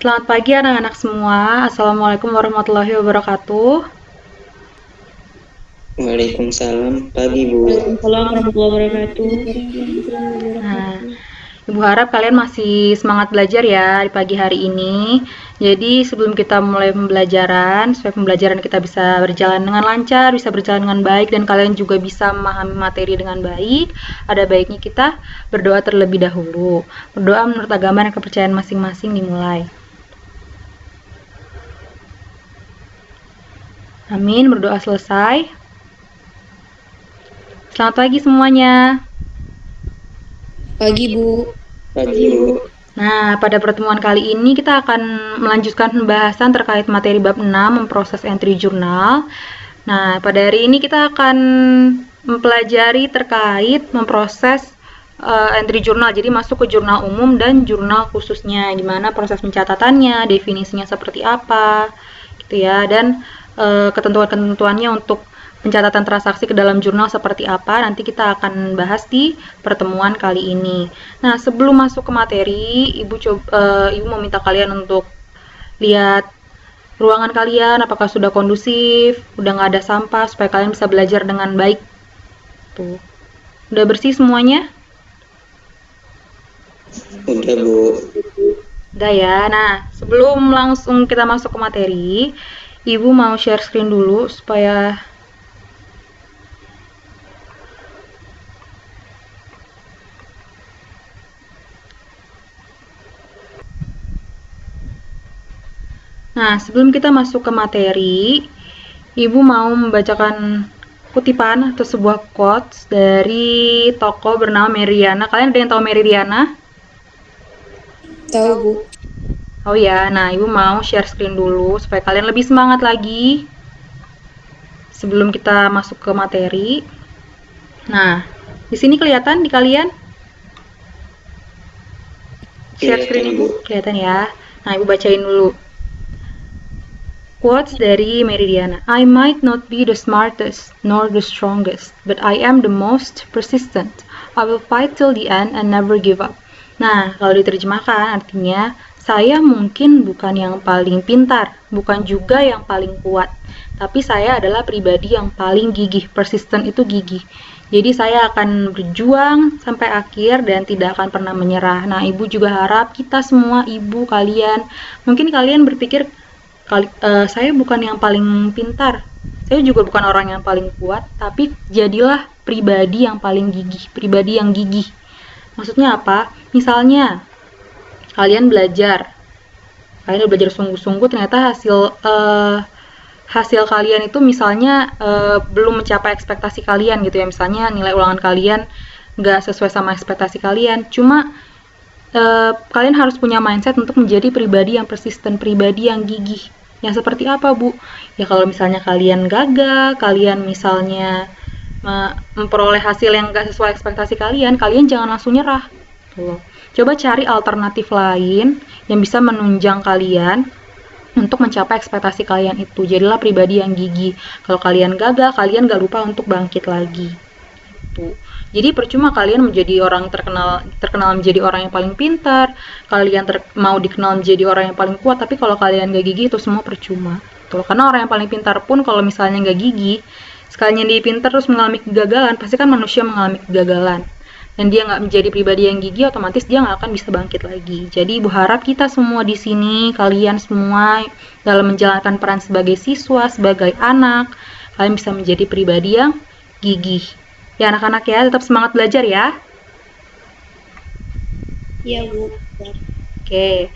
Selamat pagi anak-anak semua. Assalamualaikum warahmatullahi wabarakatuh. Waalaikumsalam pagi Bu. Waalaikumsalam warahmatullahi wabarakatuh. Nah, Ibu harap kalian masih semangat belajar ya di pagi hari ini. Jadi sebelum kita mulai pembelajaran, supaya pembelajaran kita bisa berjalan dengan lancar, bisa berjalan dengan baik, dan kalian juga bisa memahami materi dengan baik, ada baiknya kita berdoa terlebih dahulu. Berdoa menurut agama dan kepercayaan masing-masing dimulai. Amin, berdoa selesai. Selamat pagi semuanya. Pagi Bu. Pagi Bu. Nah, pada pertemuan kali ini kita akan melanjutkan pembahasan terkait materi bab 6, memproses entry jurnal. Nah, pada hari ini kita akan mempelajari terkait memproses entry jurnal. Jadi masuk ke jurnal umum dan jurnal khususnya, di mana proses pencatatannya, definisinya seperti apa, gitu ya, dan ketentuan-ketentuannya untuk pencatatan transaksi ke dalam jurnal seperti apa, nanti kita akan bahas di pertemuan kali ini. Nah, sebelum masuk ke materi, Ibu meminta kalian untuk lihat ruangan kalian, apakah sudah kondusif, udah nggak ada sampah, supaya kalian bisa belajar dengan baik. Tuh, udah bersih semuanya? Udah Bu. Udah ya. Nah, sebelum langsung kita masuk ke materi, Ibu mau share screen dulu supaya Nah, sebelum kita masuk ke materi, Ibu mau membacakan kutipan atau sebuah quotes dari tokoh bernama Meridiana. Kalian ada yang tahu Meridiana? Tahu Bu. Oh ya, nah Ibu mau share screen dulu supaya kalian lebih semangat lagi sebelum kita masuk ke materi. Nah, di sini kelihatan di kalian? Share screen Ibu, kelihatan ya. Nah, Ibu bacain dulu. Quotes dari Meridiana. I might not be the smartest nor the strongest, but I am the most persistent. I will fight till the end and never give up. Nah, kalau diterjemahkan artinya, saya mungkin bukan yang paling pintar, bukan juga yang paling kuat, tapi saya adalah pribadi yang paling gigih. Persistent itu gigih. Jadi saya akan berjuang sampai akhir dan tidak akan pernah menyerah. Nah, Ibu juga harap kita semua, Ibu, kalian, mungkin kalian berpikir, saya bukan yang paling pintar, saya juga bukan orang yang paling kuat, tapi jadilah pribadi yang paling gigih, pribadi yang gigih. Maksudnya apa? Misalnya kalian belajar sungguh-sungguh, ternyata hasil kalian itu misalnya belum mencapai ekspektasi kalian gitu ya, misalnya nilai ulangan kalian nggak sesuai sama ekspektasi kalian, cuma kalian harus punya mindset untuk menjadi pribadi yang persisten, pribadi yang gigih. Yang seperti apa, Bu? Ya kalau misalnya kalian gagal, kalian misalnya memperoleh hasil yang nggak sesuai ekspektasi kalian, kalian jangan langsung nyerah. Tuh. Coba cari alternatif lain yang bisa menunjang kalian untuk mencapai ekspektasi kalian itu. Jadilah pribadi yang gigih. Kalau kalian gagal, kalian gak lupa untuk bangkit lagi. Tuh. Jadi percuma kalian menjadi orang terkenal menjadi orang yang paling pintar, kalian mau dikenal menjadi orang yang paling kuat, tapi kalau kalian gak gigih itu semua percuma. Tuh, karena orang yang paling pintar pun kalau misalnya gak gigih, sekalinya dia pintar terus mengalami kegagalan, pasti kan manusia mengalami kegagalan. Dan dia nggak menjadi pribadi yang gigih, otomatis dia nggak akan bisa bangkit lagi. Jadi Ibu harap kita semua di sini, kalian semua dalam menjalankan peran sebagai siswa, sebagai anak, kalian bisa menjadi pribadi yang gigih. Ya anak-anak ya, tetap semangat belajar ya. Iya Bu. Oke.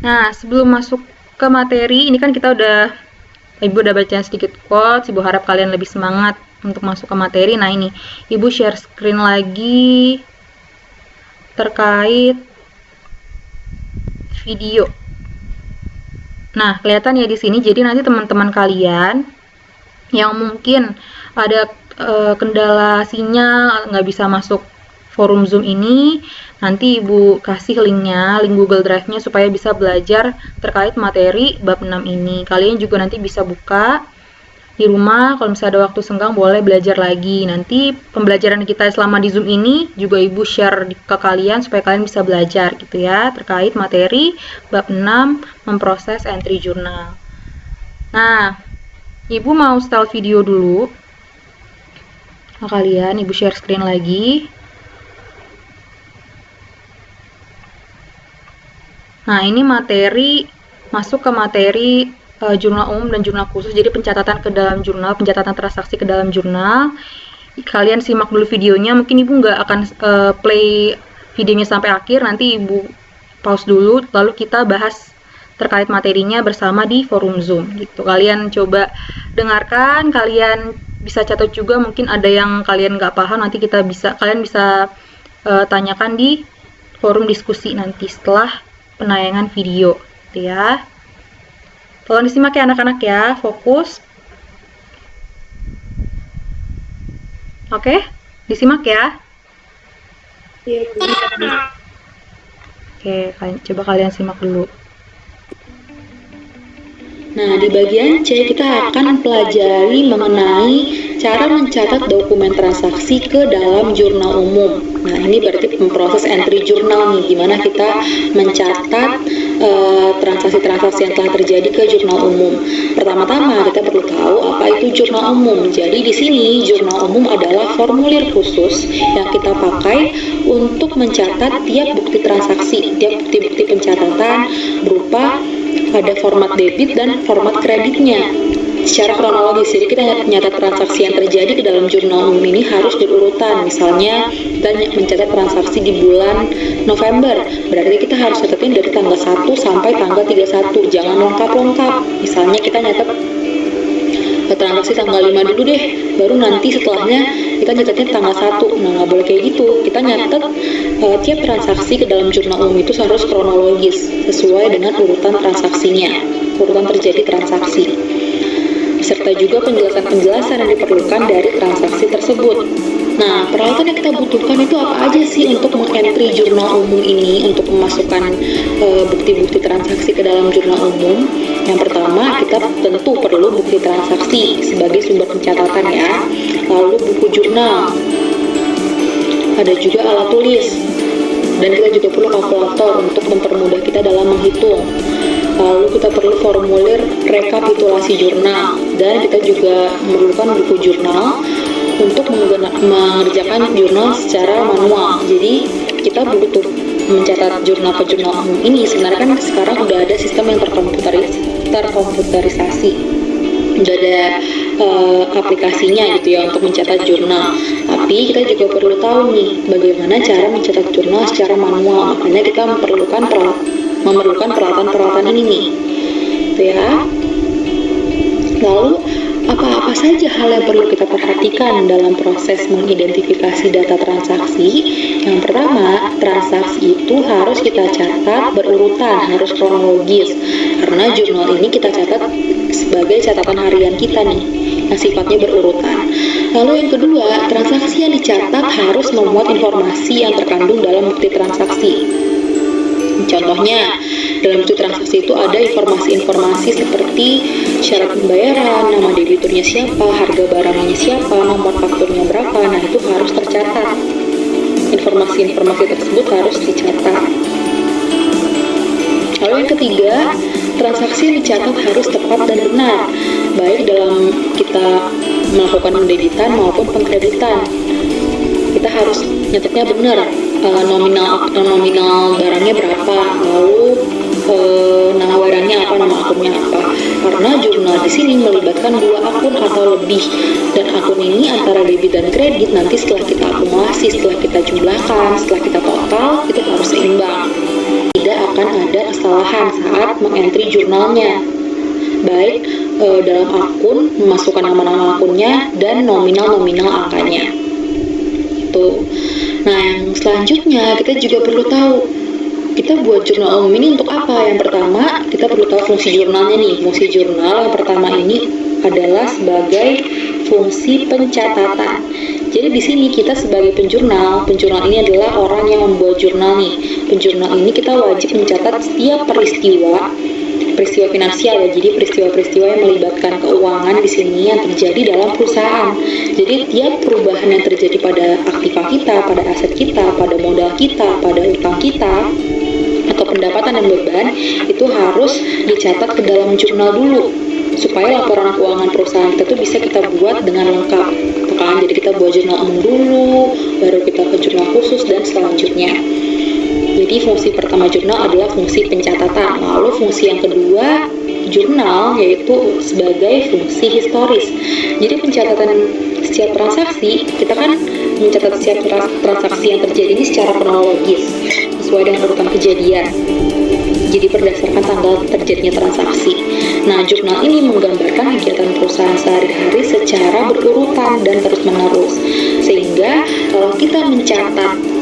Nah, sebelum masuk ke materi, ini kan Ibu udah baca sedikit quotes, Ibu harap kalian lebih semangat untuk masuk ke materi. Nah ini, Ibu share screen lagi terkait video. Nah, kelihatan ya di sini. Jadi nanti teman-teman kalian yang mungkin ada kendala sinyal, nggak bisa masuk forum Zoom ini, nanti Ibu kasih linknya, link Google Drive-nya supaya bisa belajar terkait materi bab 6 ini. Kalian juga nanti bisa buka di rumah kalau misalnya ada waktu senggang boleh belajar lagi. Nanti pembelajaran kita selama di Zoom ini juga Ibu share ke kalian supaya kalian bisa belajar gitu ya, terkait materi bab 6 memproses entry jurnal. Nah, Ibu mau style video dulu ke kalian, Ibu share screen lagi. Nah, ini materi, masuk ke materi jurnal umum dan jurnal khusus. Jadi pencatatan ke dalam jurnal, pencatatan transaksi ke dalam jurnal. Kalian simak dulu videonya, mungkin Ibu nggak akan play videonya sampai akhir, nanti Ibu pause dulu, lalu kita bahas terkait materinya bersama di forum Zoom gitu. Kalian coba dengarkan, kalian bisa catat juga, mungkin ada yang kalian nggak paham, nanti kalian bisa tanyakan di forum diskusi nanti setelah penayangan video gitu ya. Tolong disimak ya anak-anak ya, fokus. Oke, disimak ya. Iya, Bu. Oke, coba kalian simak dulu. Nah, di bagian C kita akan pelajari mengenai cara mencatat dokumen transaksi ke dalam jurnal umum. Nah, ini berarti memproses entry jurnal nih, gimana kita mencatat transaksi-transaksi yang telah terjadi ke jurnal umum. Pertama-tama kita perlu tahu apa itu jurnal umum. Jadi di sini jurnal umum adalah formulir khusus yang kita pakai untuk mencatat tiap bukti transaksi, tiap bukti-bukti pencatatan berupa ada format debit dan format kreditnya secara kronologis. Jadi kita mencatat transaksi yang terjadi ke dalam jurnal umum ini harus berurutan. Misalnya kita mencatat transaksi di bulan November, berarti kita harus catatin dari tanggal 1 sampai tanggal 31, jangan lengkap-lengkap. Misalnya kita nyatat transaksi tanggal 5 dulu deh, baru nanti setelahnya kita nyatetnya tanggal 1. Nah, nggak boleh kayak gitu. Kita nyatet tiap transaksi ke dalam jurnal umum itu harus kronologis sesuai dengan urutan transaksinya, urutan terjadi transaksi, serta juga penjelasan-penjelasan yang diperlukan dari transaksi tersebut. Nah, peralatan yang kita butuhkan itu apa aja sih untuk meng-entry jurnal umum ini, untuk memasukkan bukti-bukti transaksi ke dalam jurnal umum? Yang pertama, kita tentu perlu bukti transaksi sebagai sumber pencatatan ya. Lalu buku jurnal, ada juga alat tulis, dan kita juga perlu kalkulator untuk mempermudah kita dalam menghitung. Lalu kita perlu formulir rekapitulasi jurnal, dan kita juga memerlukan buku jurnal untuk mengerjakan jurnal secara manual. Jadi kita butuh mencatat jurnal ke jurnal umum ini. Sebenarnya kan sekarang udah ada sistem yang terkomputerisasi, udah ada aplikasinya gitu ya untuk mencatat jurnal. Tapi kita juga perlu tahu nih bagaimana cara mencatat jurnal secara manual. Makanya kita memerlukan peralatan-peralatan ini nih, gitu ya. Lalu apa-apa saja hal yang perlu kita perhatikan dalam proses mengidentifikasi data transaksi? Yang pertama, transaksi itu harus kita catat berurutan, harus kronologis, karena jurnal ini kita catat sebagai catatan harian kita nih, yang sifatnya berurutan. Lalu yang kedua, transaksi yang dicatat harus memuat informasi yang terkandung dalam bukti transaksi. Contohnya, dalam bukti transaksi itu ada informasi-informasi seperti syarat pembayaran, nama debiturnya siapa, harga barangnya siapa, nomor fakturnya berapa. Nah, itu harus tercatat. Informasi-informasi tersebut harus dicatat. Lalu yang ketiga, transaksi yang dicatat harus tepat dan benar, baik dalam kita melakukan pendebitan maupun pengkreditan. Kita harus nyatetnya benar, nominal barangnya berapa, lalu nama barangnya apa, nama akunnya apa. Karena jurnal di sini melibatkan 2 akun atau lebih, dan akun ini antara debit dan kredit nanti setelah kita akumulasi, setelah kita jumlahkan, setelah kita total, itu harus seimbang. Tidak akan ada kesalahan saat mengentry jurnalnya, baik dalam akun memasukkan nama-nama akunnya dan nominal-nominal angkanya. Itu. Nah, yang selanjutnya kita juga perlu tahu kita buat jurnal umum ini untuk apa. Yang pertama, kita perlu tahu fungsi jurnalnya nih. Fungsi jurnal yang pertama ini adalah sebagai fungsi pencatatan. Jadi di sini kita sebagai penjurnal ini adalah orang yang membuat jurnal nih. Penjurnal ini kita wajib mencatat setiap peristiwa peristiwa finansial ya. Jadi peristiwa-peristiwa yang melibatkan keuangan di sini yang terjadi dalam perusahaan. Jadi tiap perubahan yang terjadi pada aktiva kita, pada aset kita, pada modal kita, pada utang kita, atau pendapatan dan beban itu harus dicatat ke dalam jurnal dulu supaya laporan keuangan perusahaan kita tuh bisa kita buat dengan lengkap. Tuh kan, jadi kita buat jurnal umum dulu, baru kita ke jurnal khusus dan selanjutnya. Jadi fungsi pertama jurnal adalah fungsi pencatatan. Lalu fungsi yang kedua jurnal yaitu sebagai fungsi historis. Jadi pencatatan setiap transaksi, kita kan mencatat setiap transaksi yang terjadi ini secara kronologis sesuai dengan urutan kejadian. Jadi berdasarkan tanggal terjadinya transaksi. Nah, jurnal ini menggambarkan kegiatan perusahaan sehari-hari secara berurutan dan terus-menerus. Sehingga kalau kita mencatat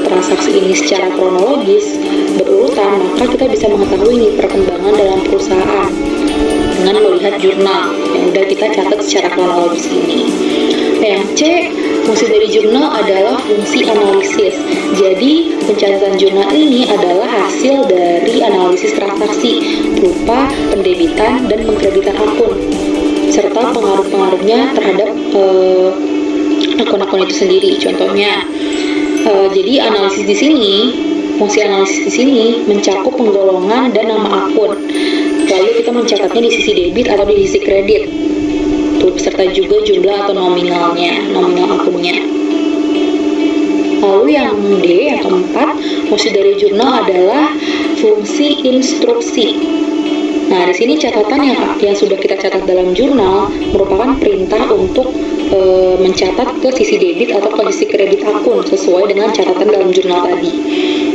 transaksi ini secara kronologis berurutan, maka kita bisa mengetahui nih perkembangan dalam perusahaan dengan melihat jurnal yang udah kita catat secara kronologis ini. Yang C, fungsi dari jurnal adalah fungsi analisis. Jadi pencatatan jurnal ini adalah hasil dari analisis transaksi berupa pendebitan dan pengkreditan akun serta pengaruh-pengaruhnya terhadap akun-akun itu sendiri. Contohnya, jadi analisis di sini, fungsi analisis di sini mencakup penggolongan dan nama akun. Lalu kita mencatatnya di sisi debit atau di sisi kredit. Tuh, beserta juga jumlah atau nominal akunnya. Lalu yang D, yang keempat, fungsi dari jurnal adalah fungsi instruksi. Nah, di sini catatan yang sudah kita catat dalam jurnal merupakan perintah untuk mencatat ke sisi debit atau ke sisi kredit akun sesuai dengan catatan dalam jurnal tadi.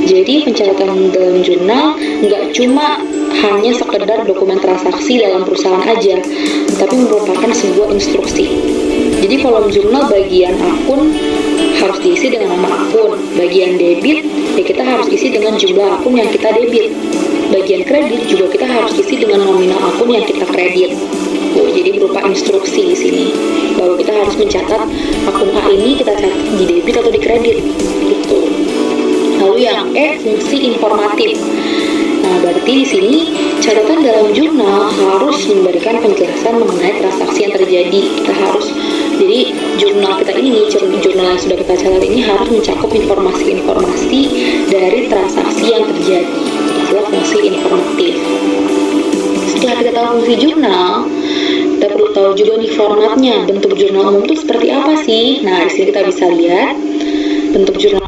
Jadi pencatatan dalam jurnal nggak cuma hanya sekedar dokumen transaksi dalam perusahaan aja, tapi merupakan sebuah instruksi. Jadi kolom jurnal bagian akun harus diisi dengan nama akun, bagian debit ya kita harus isi dengan jumlah akun yang kita debit, bagian kredit juga kita harus isi dengan nominal akun yang kita kredit. Jadi berupa instruksi di sini. Bahwa kita harus mencatat akun A ini kita catat di debit atau di kredit. Gitu. Lalu yang E, fungsi informatif. Nah, berarti di sini catatan dalam jurnal harus memberikan penjelasan mengenai transaksi yang terjadi. Jadi jurnal kita ini, jurnal yang sudah kita catat ini harus mencakup informasi-informasi dari transaksi yang terjadi. Itulah fungsi informatif. Setelah kita tahu fungsi jurnal, kita perlu tahu juga nih formatnya, bentuk jurnal umum itu seperti apa sih? Nah, di sini kita bisa lihat bentuk jurnal.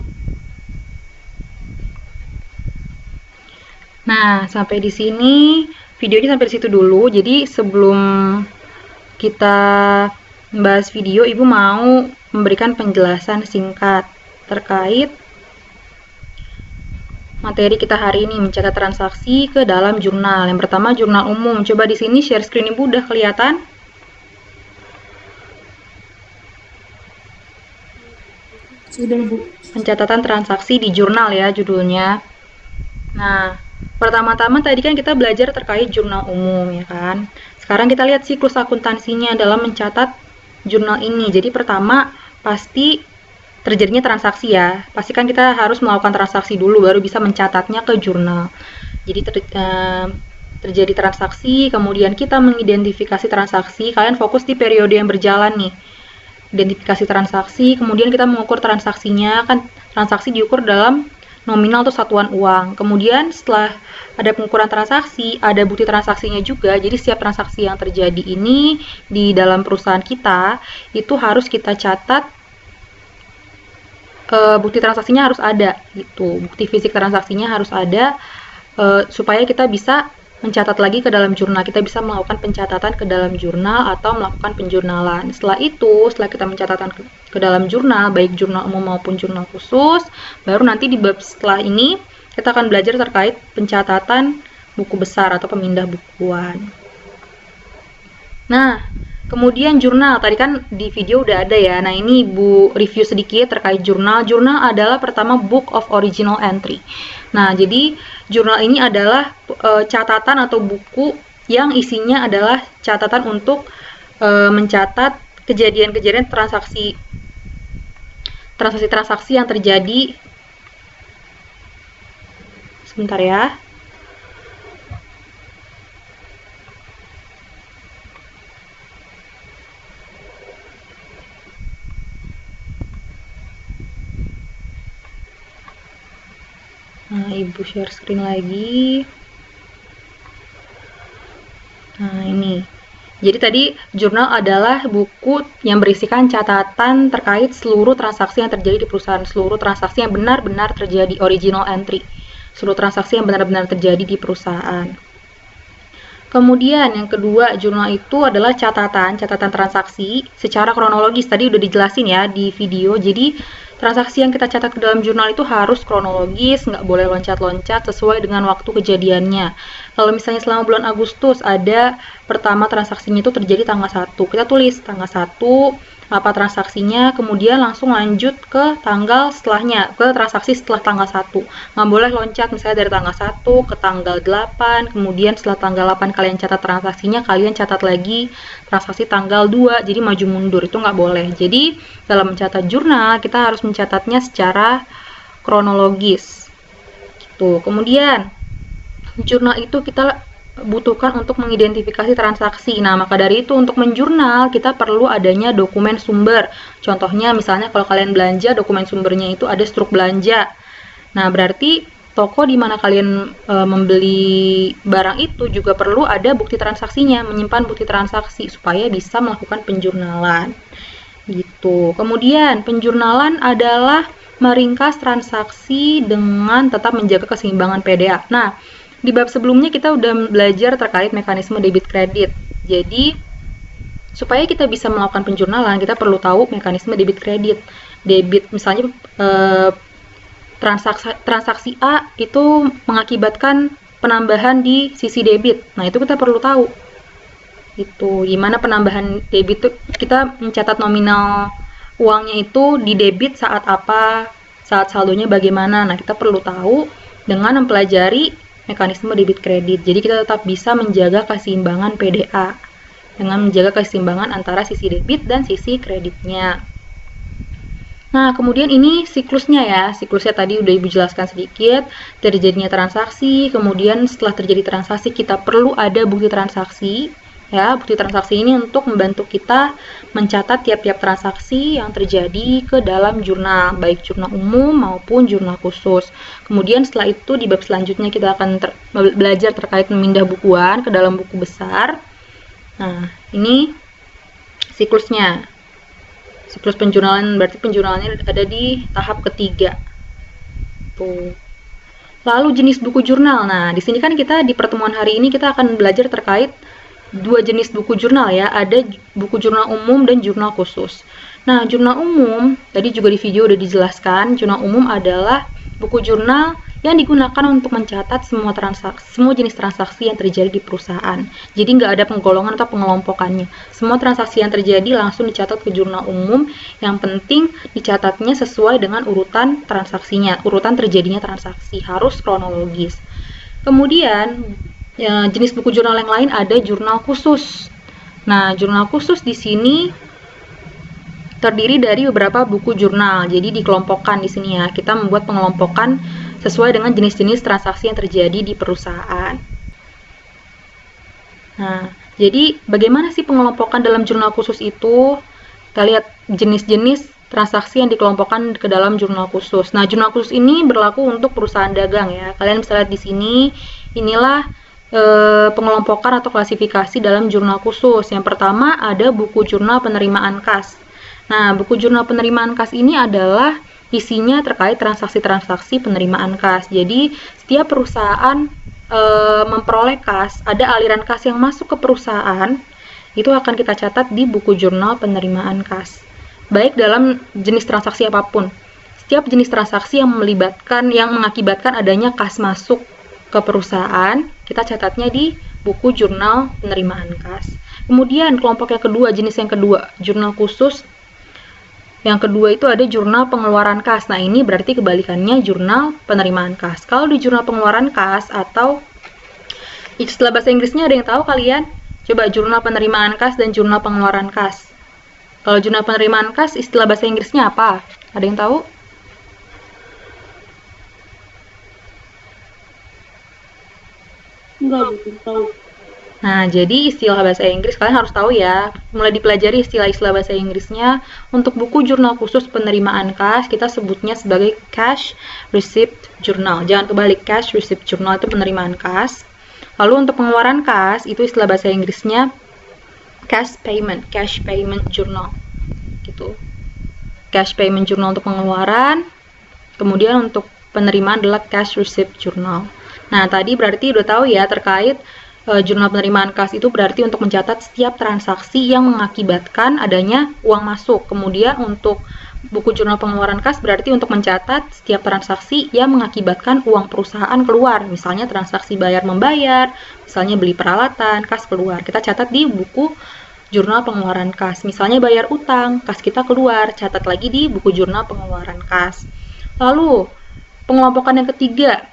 Nah, sampai di sini video ini sampai di situ dulu. Jadi sebelum kita membahas video, Ibu mau memberikan penjelasan singkat terkait materi kita hari ini, mencatat transaksi ke dalam jurnal. Yang pertama, jurnal umum. Coba di sini share screen Ibu udah kelihatan? Sudah, Bu. Pencatatan transaksi di jurnal ya judulnya. Nah, pertama-tama tadi kan kita belajar terkait jurnal umum ya kan. Sekarang kita lihat siklus akuntansinya dalam mencatat jurnal ini. Jadi pertama pasti terjadinya transaksi ya. Pastikan kita harus melakukan transaksi dulu baru bisa mencatatnya ke jurnal. Jadi terjadi transaksi, kemudian kita mengidentifikasi transaksi. Kalian fokus di periode yang berjalan nih. Identifikasi transaksi, kemudian kita mengukur transaksinya. Kan transaksi diukur dalam nominal atau satuan uang. Kemudian setelah ada pengukuran transaksi, ada bukti transaksinya juga. Jadi setiap transaksi yang terjadi ini di dalam perusahaan kita itu harus kita catat. Bukti transaksinya harus ada gitu, bukti fisik transaksinya harus ada supaya kita bisa mencatat lagi ke dalam jurnal, kita bisa melakukan pencatatan ke dalam jurnal atau melakukan penjurnalan. Setelah itu, setelah kita mencatatkan ke dalam jurnal, baik jurnal umum maupun jurnal khusus, baru nanti di bab setelah ini kita akan belajar terkait pencatatan buku besar atau pemindah bukuan. Nah, kemudian jurnal, tadi kan di video udah ada ya. Nah, ini Ibu review sedikit terkait jurnal. Jurnal adalah pertama book of original entry. Nah, jadi jurnal ini adalah catatan atau buku yang isinya adalah catatan untuk mencatat kejadian-kejadian transaksi yang terjadi. Sebentar ya. share screen lagi. Nah, ini. Jadi tadi jurnal adalah buku yang berisikan catatan terkait seluruh transaksi yang terjadi di perusahaan, seluruh transaksi yang benar-benar terjadi, original entry, seluruh transaksi yang benar-benar terjadi di perusahaan. Kemudian yang kedua, jurnal itu adalah catatan transaksi secara kronologis. Tadi udah dijelasin ya di video. Jadi transaksi yang kita catat ke dalam jurnal itu harus kronologis, nggak boleh loncat-loncat sesuai dengan waktu kejadiannya. Kalau misalnya selama bulan Agustus ada pertama transaksinya itu terjadi tanggal 1, kita tulis tanggal 1, apa transaksinya, kemudian langsung lanjut ke tanggal setelahnya, ke transaksi setelah tanggal 1. Nggak boleh loncat misalnya dari tanggal 1 ke tanggal 8, kemudian setelah tanggal 8 kalian catat transaksinya, kalian catat lagi transaksi tanggal 2, jadi maju mundur, itu nggak boleh. Jadi dalam mencatat jurnal, kita harus mencatatnya secara kronologis. Gitu. Kemudian jurnal itu kita butuhkan untuk mengidentifikasi transaksi. Nah, maka dari itu untuk menjurnal kita perlu adanya dokumen sumber. Contohnya misalnya kalau kalian belanja, dokumen sumbernya itu ada struk belanja. Nah, berarti toko di mana kalian membeli barang itu juga perlu ada bukti transaksinya, menyimpan bukti transaksi supaya bisa melakukan penjurnalan. Gitu. Kemudian penjurnalan adalah meringkas transaksi dengan tetap menjaga keseimbangan PDA. Nah, di bab sebelumnya kita udah belajar terkait mekanisme debit kredit. Jadi, supaya kita bisa melakukan penjurnalan, kita perlu tahu mekanisme debit kredit. Debit misalnya transaksi A itu mengakibatkan penambahan di sisi debit. Nah, itu kita perlu tahu. Itu gimana penambahan debit itu, kita mencatat nominal uangnya itu di debit saat apa, saat saldonya bagaimana. Nah, kita perlu tahu dengan mempelajari mekanisme debit kredit. Jadi kita tetap bisa menjaga keseimbangan PDA dengan menjaga keseimbangan antara sisi debit dan sisi kreditnya. Nah, kemudian ini siklusnya ya. Siklusnya tadi udah Ibu jelaskan sedikit. Terjadinya transaksi, kemudian setelah terjadi transaksi kita perlu ada bukti transaksi. Ya, bukti transaksi ini untuk membantu kita mencatat tiap-tiap transaksi yang terjadi ke dalam jurnal, baik jurnal umum maupun jurnal khusus. Kemudian setelah itu di bab selanjutnya kita akan belajar terkait memindah bukuan ke dalam buku besar. Nah, ini siklusnya. Siklus penjurnalan, berarti penjurnalannya ada di tahap ketiga. Tuh. Lalu jenis buku jurnal. Nah, di sini kan kita di pertemuan hari ini kita akan belajar terkait dua jenis buku jurnal ya, ada buku jurnal umum dan jurnal khusus. Nah, jurnal umum, tadi juga di video udah dijelaskan, jurnal umum adalah buku jurnal yang digunakan untuk mencatat semua jenis transaksi yang terjadi di perusahaan. Jadi nggak ada penggolongan atau pengelompokannya. Semua transaksi yang terjadi langsung dicatat ke jurnal umum, yang penting dicatatnya sesuai dengan urutan transaksinya, urutan terjadinya transaksi, harus kronologis. Kemudian, jenis buku jurnal yang lain ada jurnal khusus. Nah, jurnal khusus di sini terdiri dari beberapa buku jurnal. Jadi dikelompokkan di sini ya. Kita membuat pengelompokan sesuai dengan jenis-jenis transaksi yang terjadi di perusahaan. Nah, jadi bagaimana sih pengelompokan dalam jurnal khusus itu? Kita lihat jenis-jenis transaksi yang dikelompokkan ke dalam jurnal khusus. Nah, jurnal khusus ini berlaku untuk perusahaan dagang ya. Kalian bisa lihat di sini, inilah pengelompokan atau klasifikasi dalam jurnal khusus. Yang pertama ada buku jurnal penerimaan kas. Nah, buku jurnal penerimaan kas ini adalah isinya terkait transaksi-transaksi penerimaan kas. Jadi, setiap perusahaan memperoleh kas, ada aliran kas yang masuk ke perusahaan, itu akan kita catat di buku jurnal penerimaan kas. Baik dalam jenis transaksi apapun. Setiap jenis transaksi yang mengakibatkan adanya kas masuk ke perusahaan, kita catatnya di buku jurnal penerimaan kas. Kemudian kelompok yang kedua, jenis yang kedua, jurnal khusus. Yang kedua itu ada jurnal pengeluaran kas. Nah, ini berarti kebalikannya jurnal penerimaan kas. Kalau di jurnal pengeluaran kas atau istilah bahasa Inggrisnya ada yang tahu kalian? Coba jurnal penerimaan kas dan jurnal pengeluaran kas. Kalau jurnal penerimaan kas istilah bahasa Inggrisnya apa? Ada yang tahu? Enggak, Bu, tahu. Nah, jadi istilah bahasa Inggris kalian harus tahu ya. Mulai dipelajari istilah-istilah bahasa Inggrisnya. Untuk buku jurnal khusus penerimaan kas, kita sebutnya sebagai cash receipt journal. Jangan kebalik, cash receipt journal itu penerimaan kas. Lalu untuk pengeluaran kas, itu istilah bahasa Inggrisnya cash payment journal. Gitu. Cash payment journal untuk pengeluaran. Kemudian untuk penerimaan adalah cash receipt journal. Nah, tadi berarti udah tahu ya terkait jurnal penerimaan kas itu berarti untuk mencatat setiap transaksi yang mengakibatkan adanya uang masuk. Kemudian untuk buku jurnal pengeluaran kas berarti untuk mencatat setiap transaksi yang mengakibatkan uang perusahaan keluar. Misalnya transaksi bayar membayar, misalnya beli peralatan, kas keluar. Kita catat di buku jurnal pengeluaran kas. Misalnya bayar utang, kas kita keluar, catat lagi di buku jurnal pengeluaran kas. Lalu pengelompokan yang ketiga,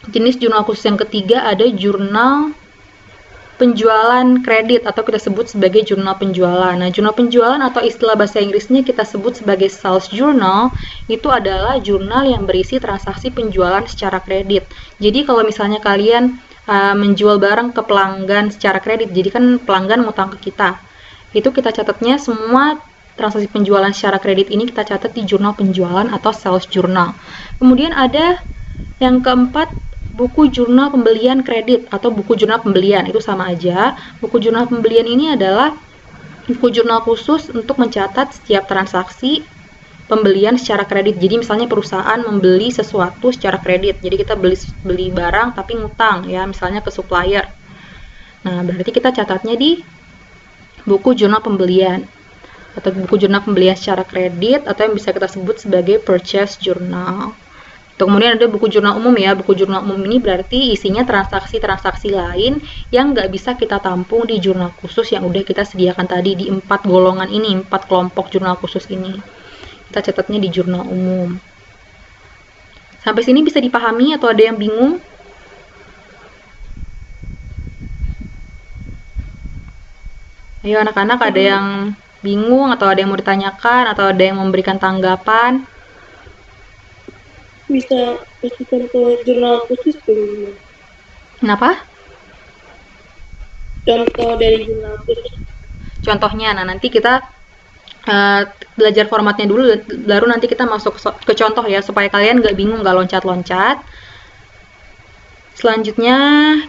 jenis jurnal khusus yang ketiga ada jurnal penjualan kredit atau kita sebut sebagai jurnal penjualan. Nah, jurnal penjualan atau istilah bahasa Inggrisnya kita sebut sebagai sales journal itu adalah jurnal yang berisi transaksi penjualan secara kredit. Jadi kalau misalnya kalian menjual barang ke pelanggan secara kredit, jadi kan pelanggan ngutang ke kita. Itu kita catatnya semua transaksi penjualan secara kredit ini kita catat di jurnal penjualan atau sales journal. Kemudian ada yang keempat, buku jurnal pembelian kredit atau buku jurnal pembelian, itu sama aja. Buku jurnal pembelian ini adalah buku jurnal khusus untuk mencatat setiap transaksi pembelian secara kredit. Jadi misalnya perusahaan membeli sesuatu secara kredit. Jadi kita beli barang tapi ngutang ya, misalnya ke supplier. Nah, berarti kita catatnya di buku jurnal pembelian atau buku jurnal pembelian secara kredit atau yang bisa kita sebut sebagai purchase journal. Kemudian ada buku jurnal umum ya. Buku jurnal umum ini berarti isinya transaksi-transaksi lain yang nggak bisa kita tampung di jurnal khusus yang udah kita sediakan tadi di 4 golongan ini, 4 kelompok jurnal khusus ini. Kita catatnya di jurnal umum. Sampai sini bisa dipahami atau ada yang bingung? Ayo anak-anak, ada yang bingung atau ada yang mau ditanyakan atau ada yang memberikan tanggapan? Bisa kasih contoh jurnal khusus dulu. Kenapa? Contoh dari jurnal khusus. Contohnya, nah nanti kita belajar formatnya dulu, baru nanti kita masuk ke contoh ya, supaya kalian nggak bingung, nggak loncat-loncat. Selanjutnya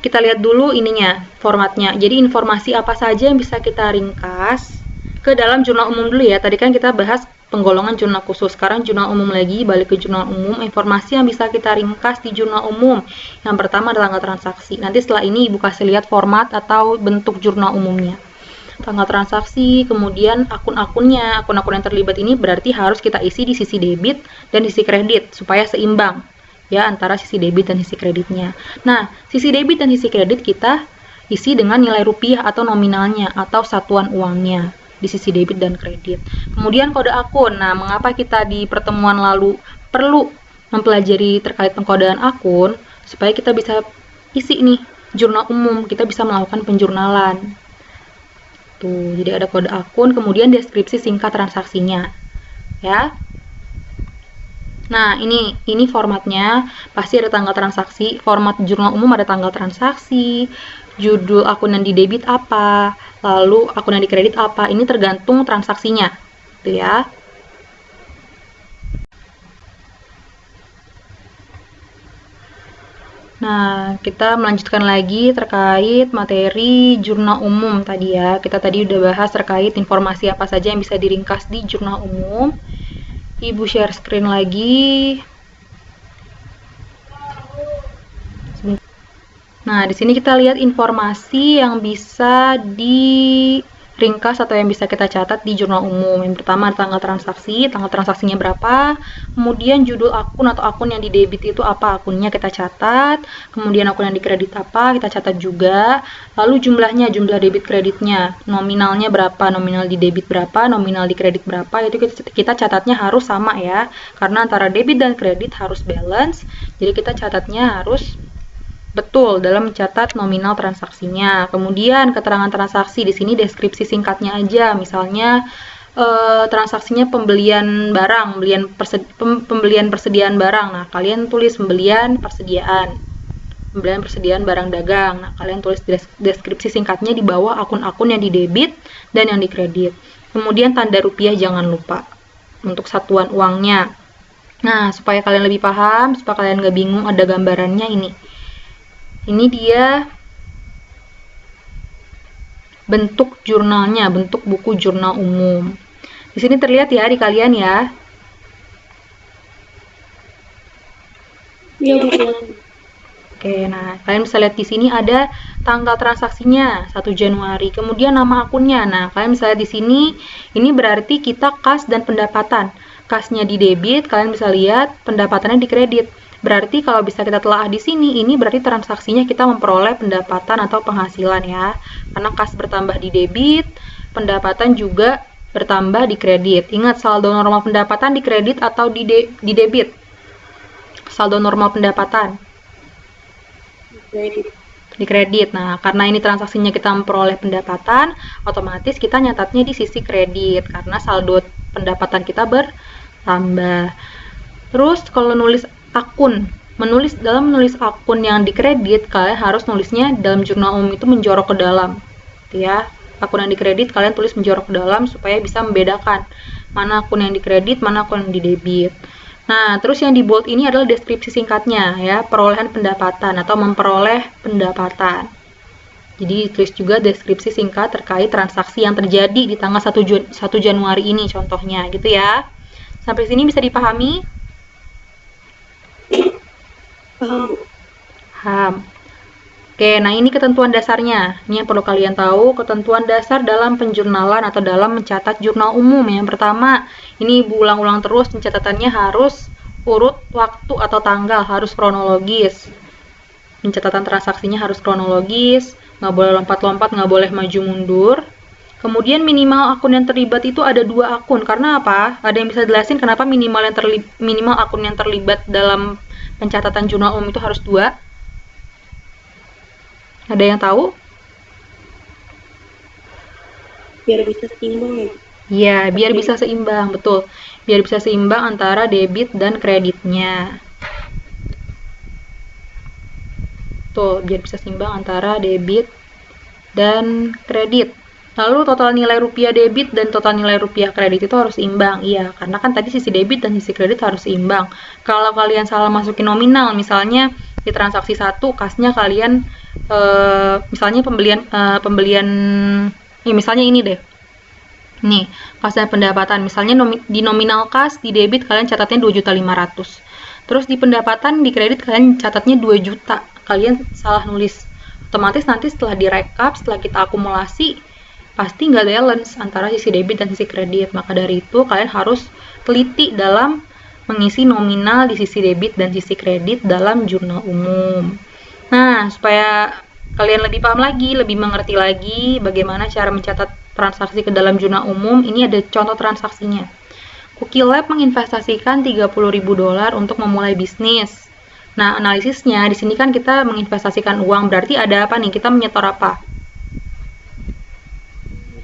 kita lihat dulu ininya, formatnya. Jadi informasi apa saja yang bisa kita ringkas ke dalam jurnal umum dulu ya. Tadi kan kita bahas penggolongan jurnal khusus, sekarang jurnal umum lagi, balik ke jurnal umum. Informasi yang bisa kita ringkas di jurnal umum, yang pertama adalah tanggal transaksi. Nanti setelah ini Ibu kasih lihat format atau bentuk jurnal umumnya. Tanggal transaksi, kemudian akun-akunnya. Akun-akun yang terlibat ini berarti harus kita isi di sisi debit dan sisi kredit supaya seimbang ya antara sisi debit dan sisi kreditnya. Nah, sisi debit dan sisi kredit kita isi dengan nilai rupiah atau nominalnya atau satuan uangnya di sisi debit dan kredit. Kemudian kode akun. Nah, mengapa kita di pertemuan lalu perlu mempelajari terkait pengkodean akun? Supaya kita bisa isi nih jurnal umum, kita bisa melakukan penjurnalan. Tuh, jadi ada kode akun, kemudian deskripsi singkat transaksinya. Ya. Nah, ini formatnya, pasti ada tanggal transaksi. Format jurnal umum ada tanggal transaksi, judul akun yang di debit apa, lalu akun yang di kredit apa. Ini tergantung transaksinya, gitu ya. Nah, kita melanjutkan lagi terkait materi jurnal umum tadi ya. Kita tadi udah bahas terkait informasi apa saja yang bisa diringkas di jurnal umum. Ibu share screen lagi. Nah, di sini kita lihat informasi yang bisa diringkas atau yang bisa kita catat di jurnal umum. Yang pertama tanggal transaksinya berapa, kemudian judul akun atau akun yang di debit itu apa akunnya kita catat, kemudian akun yang di kredit apa kita catat juga, lalu jumlahnya, jumlah debit kreditnya, nominalnya berapa, nominal di debit berapa, nominal di kredit berapa, itu kita catatnya harus sama ya, karena antara debit dan kredit harus balance, jadi kita catatnya harus betul dalam mencatat nominal transaksinya. Kemudian keterangan transaksi, di sini deskripsi singkatnya aja. Misalnya transaksinya pembelian barang, pembelian persediaan barang. Nah, kalian tulis pembelian persediaan. pembelian persediaan barang dagang. Nah, kalian tulis deskripsi singkatnya di bawah akun-akun yang didebit dan yang dikredit. Kemudian tanda rupiah jangan lupa untuk satuan uangnya. Nah, supaya kalian lebih paham, supaya kalian nggak bingung, ada gambarannya ini. Ini dia bentuk jurnalnya, bentuk buku jurnal umum. Di sini terlihat ya di kalian ya. Iya, Bu. Oke, nah kalian bisa lihat di sini ada tanggal transaksinya 1 Januari, kemudian nama akunnya. Nah, kalian bisa lihat di sini, ini berarti kita kas dan pendapatan. Kasnya di debit, kalian bisa lihat pendapatannya di kredit. Berarti kalau bisa kita telaah di sini, ini berarti transaksinya kita memperoleh pendapatan atau penghasilan ya. Karena kas bertambah di debit, pendapatan juga bertambah di kredit. Ingat, saldo normal pendapatan di kredit atau di debit? Saldo normal pendapatan di kredit. Nah, karena ini transaksinya kita memperoleh pendapatan, otomatis kita nyatatnya di sisi kredit karena saldo pendapatan kita bertambah. Terus kalau nulis akun, dalam menulis akun yang di kredit, kalian harus nulisnya dalam jurnal umum itu menjorok ke dalam. Gitu ya. Akun yang di kredit kalian tulis menjorok ke dalam supaya bisa membedakan mana akun yang di kredit, mana akun yang di debit. Nah, terus yang di bold ini adalah deskripsi singkatnya ya, perolehan pendapatan atau memperoleh pendapatan. Jadi tulis juga deskripsi singkat terkait transaksi yang terjadi di tanggal 1 Januari ini contohnya gitu ya. Sampai sini bisa dipahami? Paham, Bu. Paham. Oke, nah ini ketentuan dasarnya. Ini yang perlu kalian tahu, ketentuan dasar dalam penjurnalan atau dalam mencatat jurnal umum. Yang pertama, ini Ibu ulang-ulang terus, pencatatannya harus urut waktu atau tanggal, harus kronologis. Pencatatan transaksinya harus kronologis, nggak boleh lompat-lompat, nggak boleh maju mundur. Kemudian minimal akun yang terlibat itu ada 2 akun. Karena apa? Ada yang bisa jelasin kenapa minimal akun yang terlibat dalam pencatatan jurnal umum itu harus 2? Ada yang tahu? Biar bisa seimbang ya, Bu. Iya, biar bisa seimbang, betul. Biar bisa seimbang antara debit dan kreditnya. Betul, biar bisa seimbang antara debit dan kredit. Lalu total nilai rupiah debit dan total nilai rupiah kredit itu harus imbang. Iya, karena kan tadi sisi debit dan sisi kredit harus imbang. Kalau kalian salah masukin nominal, misalnya di transaksi 1 kasnya kalian misalnya pembelian ya misalnya ini deh. Nih, kas dan pendapatan. Misalnya di nominal kas, di debit kalian catatnya 2.500.000. Terus di pendapatan, di kredit kalian catatnya 2 juta. Kalian salah nulis. Otomatis nanti setelah direkap, setelah kita akumulasi, pasti nggak balance antara sisi debit dan sisi kredit. Maka dari itu, kalian harus teliti dalam mengisi nominal di sisi debit dan sisi kredit dalam jurnal umum. Nah, supaya kalian lebih paham lagi, lebih mengerti lagi bagaimana cara mencatat transaksi ke dalam jurnal umum, ini ada contoh transaksinya. Cookie Lab menginvestasikan $30.000 untuk memulai bisnis. Nah, analisisnya di sini kan kita menginvestasikan uang, berarti ada apa nih? Kita menyetor apa?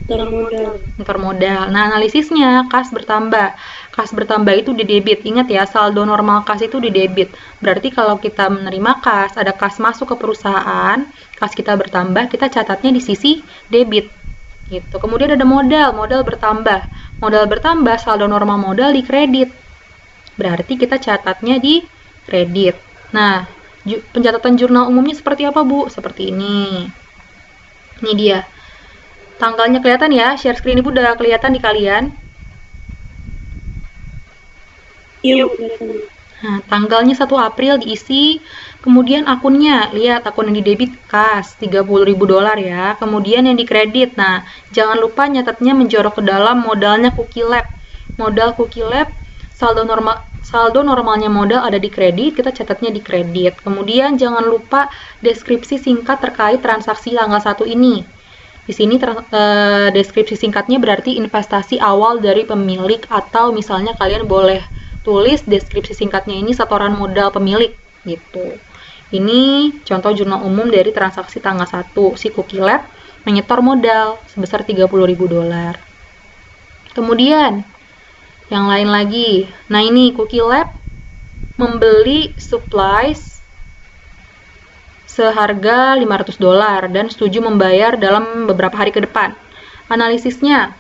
Nyetor modal. Nah, analisisnya kas bertambah. Kas bertambah itu di debit. Ingat ya, saldo normal kas itu di debit. Berarti kalau kita menerima kas, ada kas masuk ke perusahaan, kas kita bertambah, kita catatnya di sisi debit. Gitu. Kemudian ada modal bertambah. Modal bertambah, saldo normal modal di kredit. Berarti kita catatnya di kredit. Nah, pencatatan jurnal umumnya seperti apa, Bu? Seperti ini. Ini dia. Tanggalnya kelihatan ya, share screen Ibu udah kelihatan di kalian. Iya, Bu, kelihatan. Nah, tanggalnya 1 April diisi, kemudian akunnya, lihat akun yang di debit kas, $30.000 ya, kemudian yang di kredit. Nah, jangan lupa nyatatnya menjorok ke dalam modalnya Cookie Lab. Modal Cookie Lab, saldo normalnya modal ada di kredit, kita catatnya di kredit. Kemudian jangan lupa deskripsi singkat terkait transaksi tanggal 1 ini. Di sini deskripsi singkatnya berarti investasi awal dari pemilik, atau misalnya kalian boleh tulis deskripsi singkatnya ini setoran modal pemilik gitu. Ini contoh jurnal umum dari transaksi tanggal 1. Si Cookie Lab menyetor modal sebesar $30.000. Kemudian yang lain lagi. Nah, ini Cookie Lab membeli supplies seharga $500 dan setuju membayar dalam beberapa hari ke depan. Analisisnya,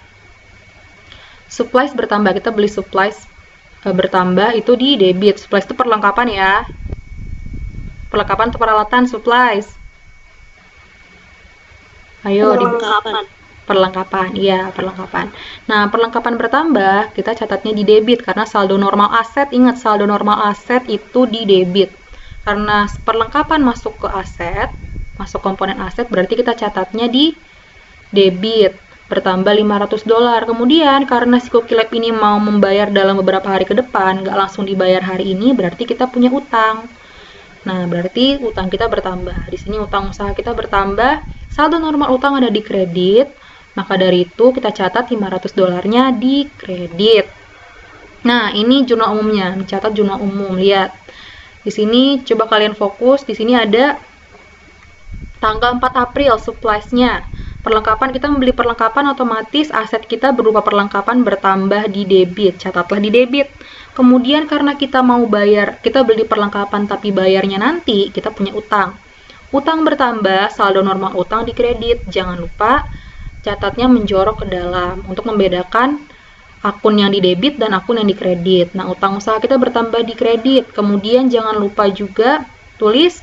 supplies bertambah, kita beli supplies bertambah itu di debit. Supplies itu perlengkapan ya, perlengkapan atau peralatan. Supplies, ayo perlengkapan, iya perlengkapan. Nah, perlengkapan bertambah kita catatnya di debit karena saldo normal aset. Ingat, saldo normal aset itu di debit. Karena perlengkapan masuk ke aset, masuk komponen aset, berarti kita catatnya di debit. Bertambah $500. Kemudian karena si Cookie Lab ini mau membayar dalam beberapa hari ke depan, nggak langsung dibayar hari ini, berarti kita punya utang. Nah, berarti utang kita bertambah. Di sini utang usaha kita bertambah, saldo normal utang ada di kredit, maka dari itu kita catat $500-nya di kredit. Nah, ini jurnal umumnya, mencatat jurnal umum. Lihat. Di sini coba kalian fokus, di sini ada tanggal 4 April supplies-nya. Perlengkapan, kita membeli perlengkapan, otomatis aset kita berupa perlengkapan bertambah di debit. Catatlah di debit. Kemudian karena kita mau bayar, kita beli perlengkapan tapi bayarnya nanti, kita punya utang. Utang bertambah, saldo normal utang di kredit. Jangan lupa catatnya menjorok ke dalam untuk membedakan akun yang di debit dan akun yang di kredit. Nah, utang usaha kita bertambah di kredit. Kemudian jangan lupa juga tulis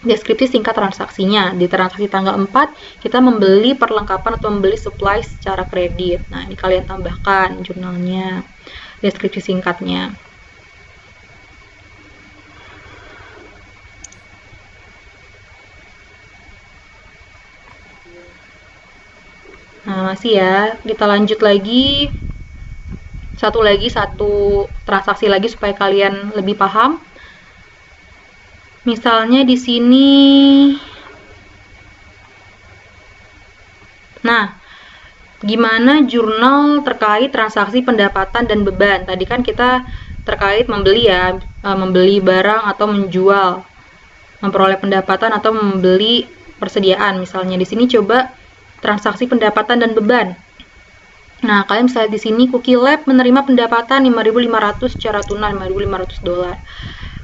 deskripsi singkat transaksinya. Di transaksi tanggal 4, kita membeli perlengkapan atau membeli supply secara kredit. Nah, ini kalian tambahkan jurnalnya, deskripsi singkatnya. Nah, masih ya. Kita lanjut lagi. Satu transaksi lagi supaya kalian lebih paham. Misalnya di sini, nah, gimana jurnal terkait transaksi pendapatan dan beban? Tadi kan kita terkait membeli ya, membeli barang atau menjual, memperoleh pendapatan atau membeli persediaan. Misalnya di sini coba transaksi pendapatan dan beban. Nah, kalian bisa lihat di sini Cookie Lab menerima pendapatan 5.500 secara tunai, $5.500.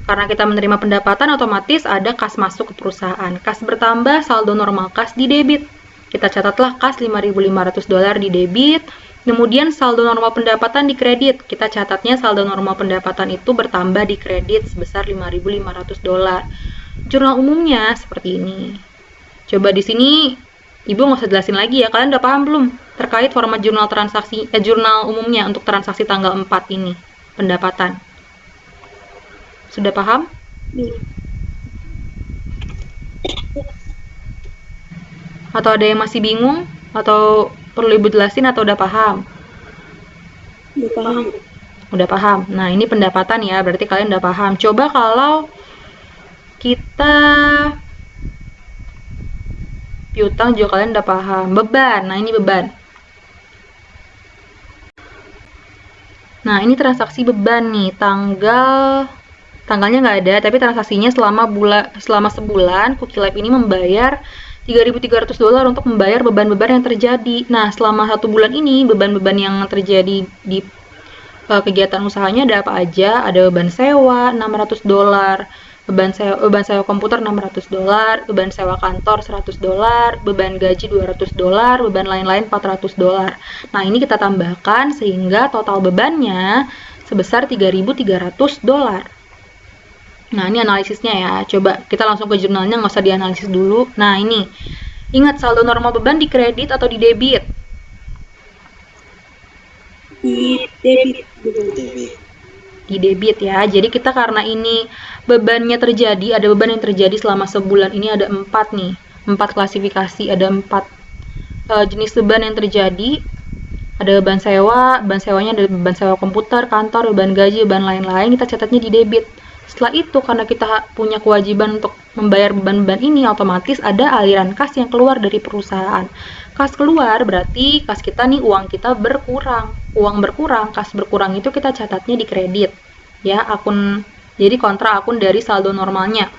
Karena kita menerima pendapatan, otomatis ada kas masuk ke perusahaan. Kas bertambah, saldo normal kas di debit. Kita catatlah kas $5.500 di debit. Kemudian saldo normal pendapatan di kredit. Kita catatnya saldo normal pendapatan itu bertambah di kredit sebesar $5.500. Jurnal umumnya seperti ini. Coba di sini Ibu nggak usah jelasin lagi ya, kalian udah paham belum terkait format jurnal transaksi, jurnal umumnya untuk transaksi tanggal 4 ini, pendapatan? Sudah paham? Atau ada yang masih bingung? Atau perlu Ibu jelasin atau udah paham? Udah paham. Udah paham. Nah, ini pendapatan ya, berarti kalian udah paham. Coba kalau kita piutang juga kalian udah paham. Beban, nah ini beban. Nah, ini transaksi beban nih, tanggalnya nggak ada, tapi transaksinya selama sebulan, Cookie Lab ini membayar $3.300 untuk membayar beban-beban yang terjadi. Nah, selama 1 bulan ini, beban-beban yang terjadi di kegiatan usahanya ada apa aja? Ada beban sewa $600, beban sewa komputer $600, beban sewa kantor $100, beban gaji $200, beban lain-lain $400. Nah, ini kita tambahkan sehingga total bebannya sebesar $3.300. Nah, ini analisisnya ya. Coba kita langsung ke jurnalnya, nggak usah dianalisis dulu. Nah, ini. Ingat saldo normal beban di kredit atau di debit? Di debit. Di debit ya. Jadi kita karena ini bebannya terjadi, ada beban yang terjadi selama sebulan ini ada 4 nih. 4 klasifikasi, ada 4 jenis beban yang terjadi. Ada beban sewanya ada beban sewa komputer, kantor, beban gaji, beban lain-lain, kita catatnya di debit. Setelah itu, karena kita punya kewajiban untuk membayar beban-beban ini, otomatis ada aliran kas yang keluar dari perusahaan. Kas keluar berarti kas kita nih, uang kita berkurang. Uang berkurang, kas berkurang itu kita catatnya di kredit. Ya, jadi kontra akun dari saldo normalnya.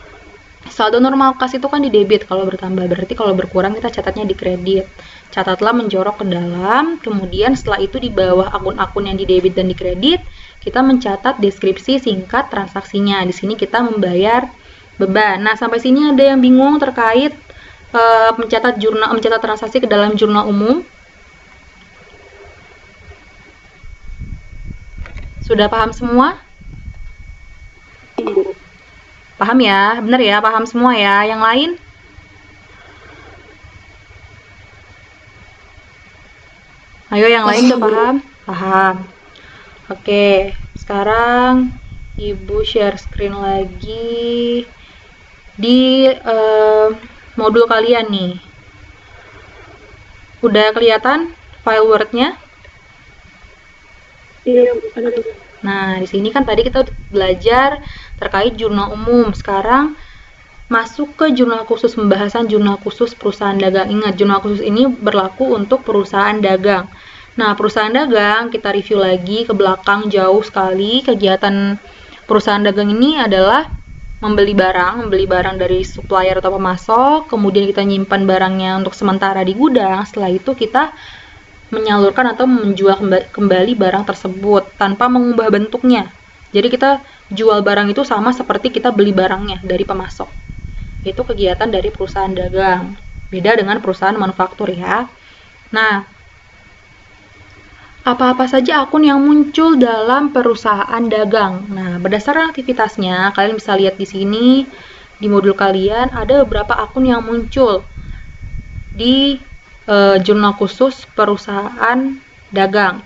Saldo normal kas itu kan di debit kalau bertambah, berarti kalau berkurang kita catatnya di kredit. Catatlah menjorok ke dalam, kemudian setelah itu di bawah akun-akun yang di debit dan di kredit, kita mencatat deskripsi singkat transaksinya. Di sini kita membayar beban. Nah, sampai sini ada yang bingung terkait mencatat transaksi ke dalam jurnal umum? Sudah paham semua? Paham ya? Benar ya? Paham semua ya? Yang lain? Ayo yang lain udah paham? Paham. Oke, sekarang Ibu share screen lagi di modul kalian nih. Udah kelihatan file Word-nya? Iya, Bu. Ada, Bu. Nah, di sini kan tadi kita udah belajar terkait jurnal umum. Sekarang masuk ke jurnal khusus, pembahasan jurnal khusus perusahaan dagang. Ingat, jurnal khusus ini berlaku untuk perusahaan dagang. Nah, perusahaan dagang kita review lagi ke belakang jauh sekali. Kegiatan perusahaan dagang ini adalah membeli barang dari supplier atau pemasok, kemudian kita nyimpan barangnya untuk sementara di gudang. Setelah itu kita menyalurkan atau menjual kembali barang tersebut tanpa mengubah bentuknya. Jadi kita jual barang itu sama seperti kita beli barangnya dari pemasok. Itu kegiatan dari perusahaan dagang. Beda dengan perusahaan manufaktur ya. Nah, apa-apa saja akun yang muncul dalam perusahaan dagang. Nah, berdasarkan aktivitasnya, kalian bisa lihat di sini di modul kalian ada beberapa akun yang muncul di jurnal khusus perusahaan dagang.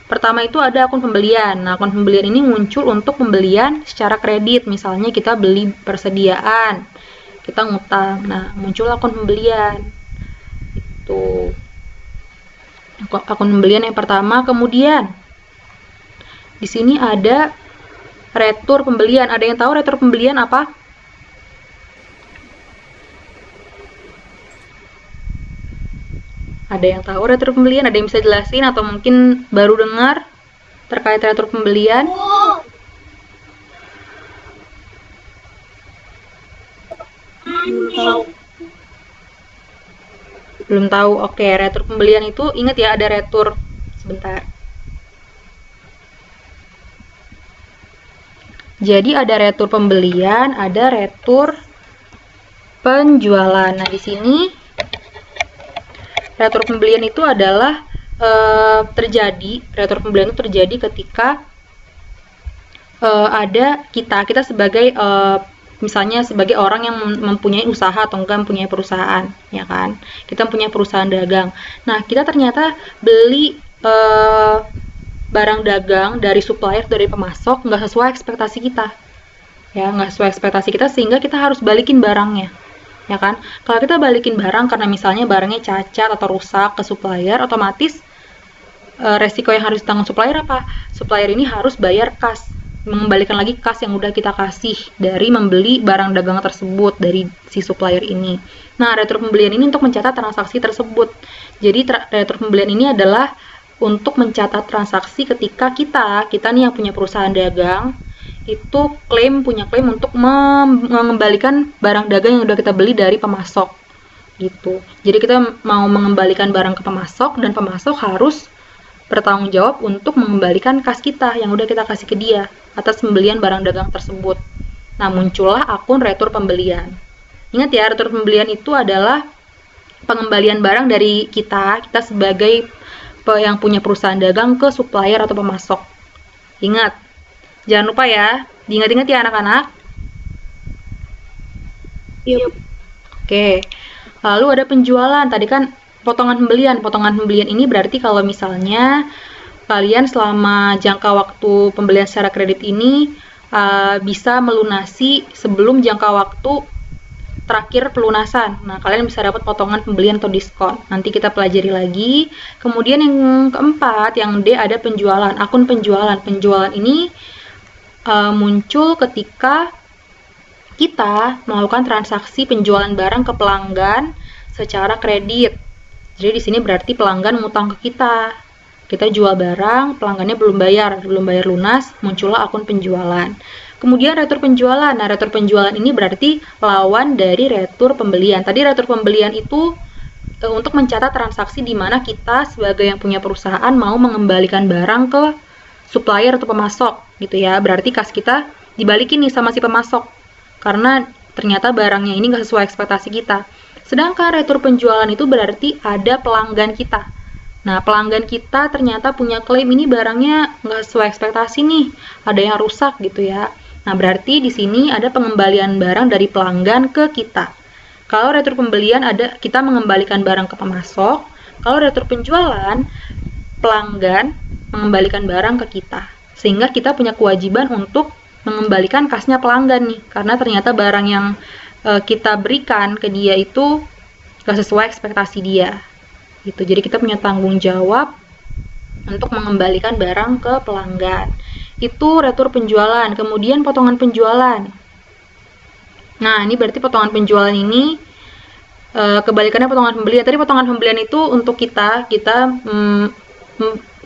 Pertama itu ada akun pembelian. Nah, akun pembelian ini muncul untuk pembelian secara kredit. Misalnya kita beli persediaan, kita ngutang. Nah, muncul akun pembelian. Itu akun pembelian yang pertama. Kemudian di sini ada retur pembelian. Ada yang tahu retur pembelian apa? Ada yang tahu retur pembelian? Ada yang bisa jelasin atau mungkin baru dengar terkait retur pembelian? Belum tahu. Oke, retur pembelian itu ingat ya ada retur. Sebentar. Jadi ada retur pembelian, ada retur penjualan. Nah, di sini retur pembelian itu adalah retur pembelian itu terjadi ketika ada kita sebagai misalnya sebagai orang yang mempunyai usaha atau enggak mempunyai perusahaan, ya kan? Kita mempunyai perusahaan dagang. Nah, kita ternyata beli barang dagang dari supplier, dari pemasok nggak sesuai ekspektasi kita, ya nggak sesuai ekspektasi kita sehingga kita harus balikin barangnya. Ya kan? Kalau kita balikin barang karena misalnya barangnya cacat atau rusak ke supplier, otomatis resiko yang harus ditanggung supplier apa? Supplier ini harus bayar kas, mengembalikan lagi kas yang udah kita kasih dari membeli barang dagang tersebut dari si supplier ini. Nah, retur pembelian ini untuk mencatat transaksi tersebut. Jadi retur pembelian ini adalah untuk mencatat transaksi ketika kita nih yang punya perusahaan dagang itu punya klaim untuk mengembalikan barang dagang yang udah kita beli dari pemasok gitu. Jadi kita mau mengembalikan barang ke pemasok dan pemasok harus bertanggung jawab untuk mengembalikan kas kita yang udah kita kasih ke dia atas pembelian barang dagang tersebut. Nah, muncullah akun retur pembelian. Ingat ya, retur pembelian itu adalah pengembalian barang dari kita sebagai yang punya perusahaan dagang ke supplier atau pemasok. Ingat, jangan lupa ya, diingat-ingat ya anak-anak. Iya. Oke, lalu ada penjualan. Tadi kan potongan pembelian. Potongan pembelian ini berarti kalau misalnya kalian selama jangka waktu pembelian secara kredit ini bisa melunasi sebelum jangka waktu terakhir pelunasan. Nah, kalian bisa dapat potongan pembelian atau diskon. Nanti kita pelajari lagi. Kemudian yang keempat, yang D ada penjualan. Akun penjualan. Penjualan ini muncul ketika kita melakukan transaksi penjualan barang ke pelanggan secara kredit. Jadi di sini berarti pelanggan ngutang ke kita. Kita jual barang, pelanggannya belum bayar lunas, muncullah akun penjualan. Kemudian retur penjualan. Nah, retur penjualan ini berarti lawan dari retur pembelian. Tadi retur pembelian itu untuk mencatat transaksi di mana kita sebagai yang punya perusahaan mau mengembalikan barang ke supplier atau pemasok gitu ya. Berarti kas kita dibalikin nih sama si pemasok. Karena ternyata barangnya ini nggak sesuai ekspektasi kita. Sedangkan retur penjualan itu berarti ada pelanggan kita. Nah, pelanggan kita ternyata punya klaim ini barangnya nggak sesuai ekspektasi nih, ada yang rusak gitu ya. Nah, berarti di sini ada pengembalian barang dari pelanggan ke kita. Kalau retur pembelian ada kita mengembalikan barang ke pemasok. Kalau retur penjualan, pelanggan mengembalikan barang ke kita. Sehingga kita punya kewajiban untuk mengembalikan kasnya pelanggan nih, karena ternyata barang yang kita berikan ke dia itu gak sesuai ekspektasi dia gitu. Jadi kita punya tanggung jawab untuk mengembalikan barang ke pelanggan. Itu retur penjualan. Kemudian potongan penjualan. Nah, ini berarti potongan penjualan ini kebalikannya potongan pembelian. Tadi potongan pembelian itu untuk kita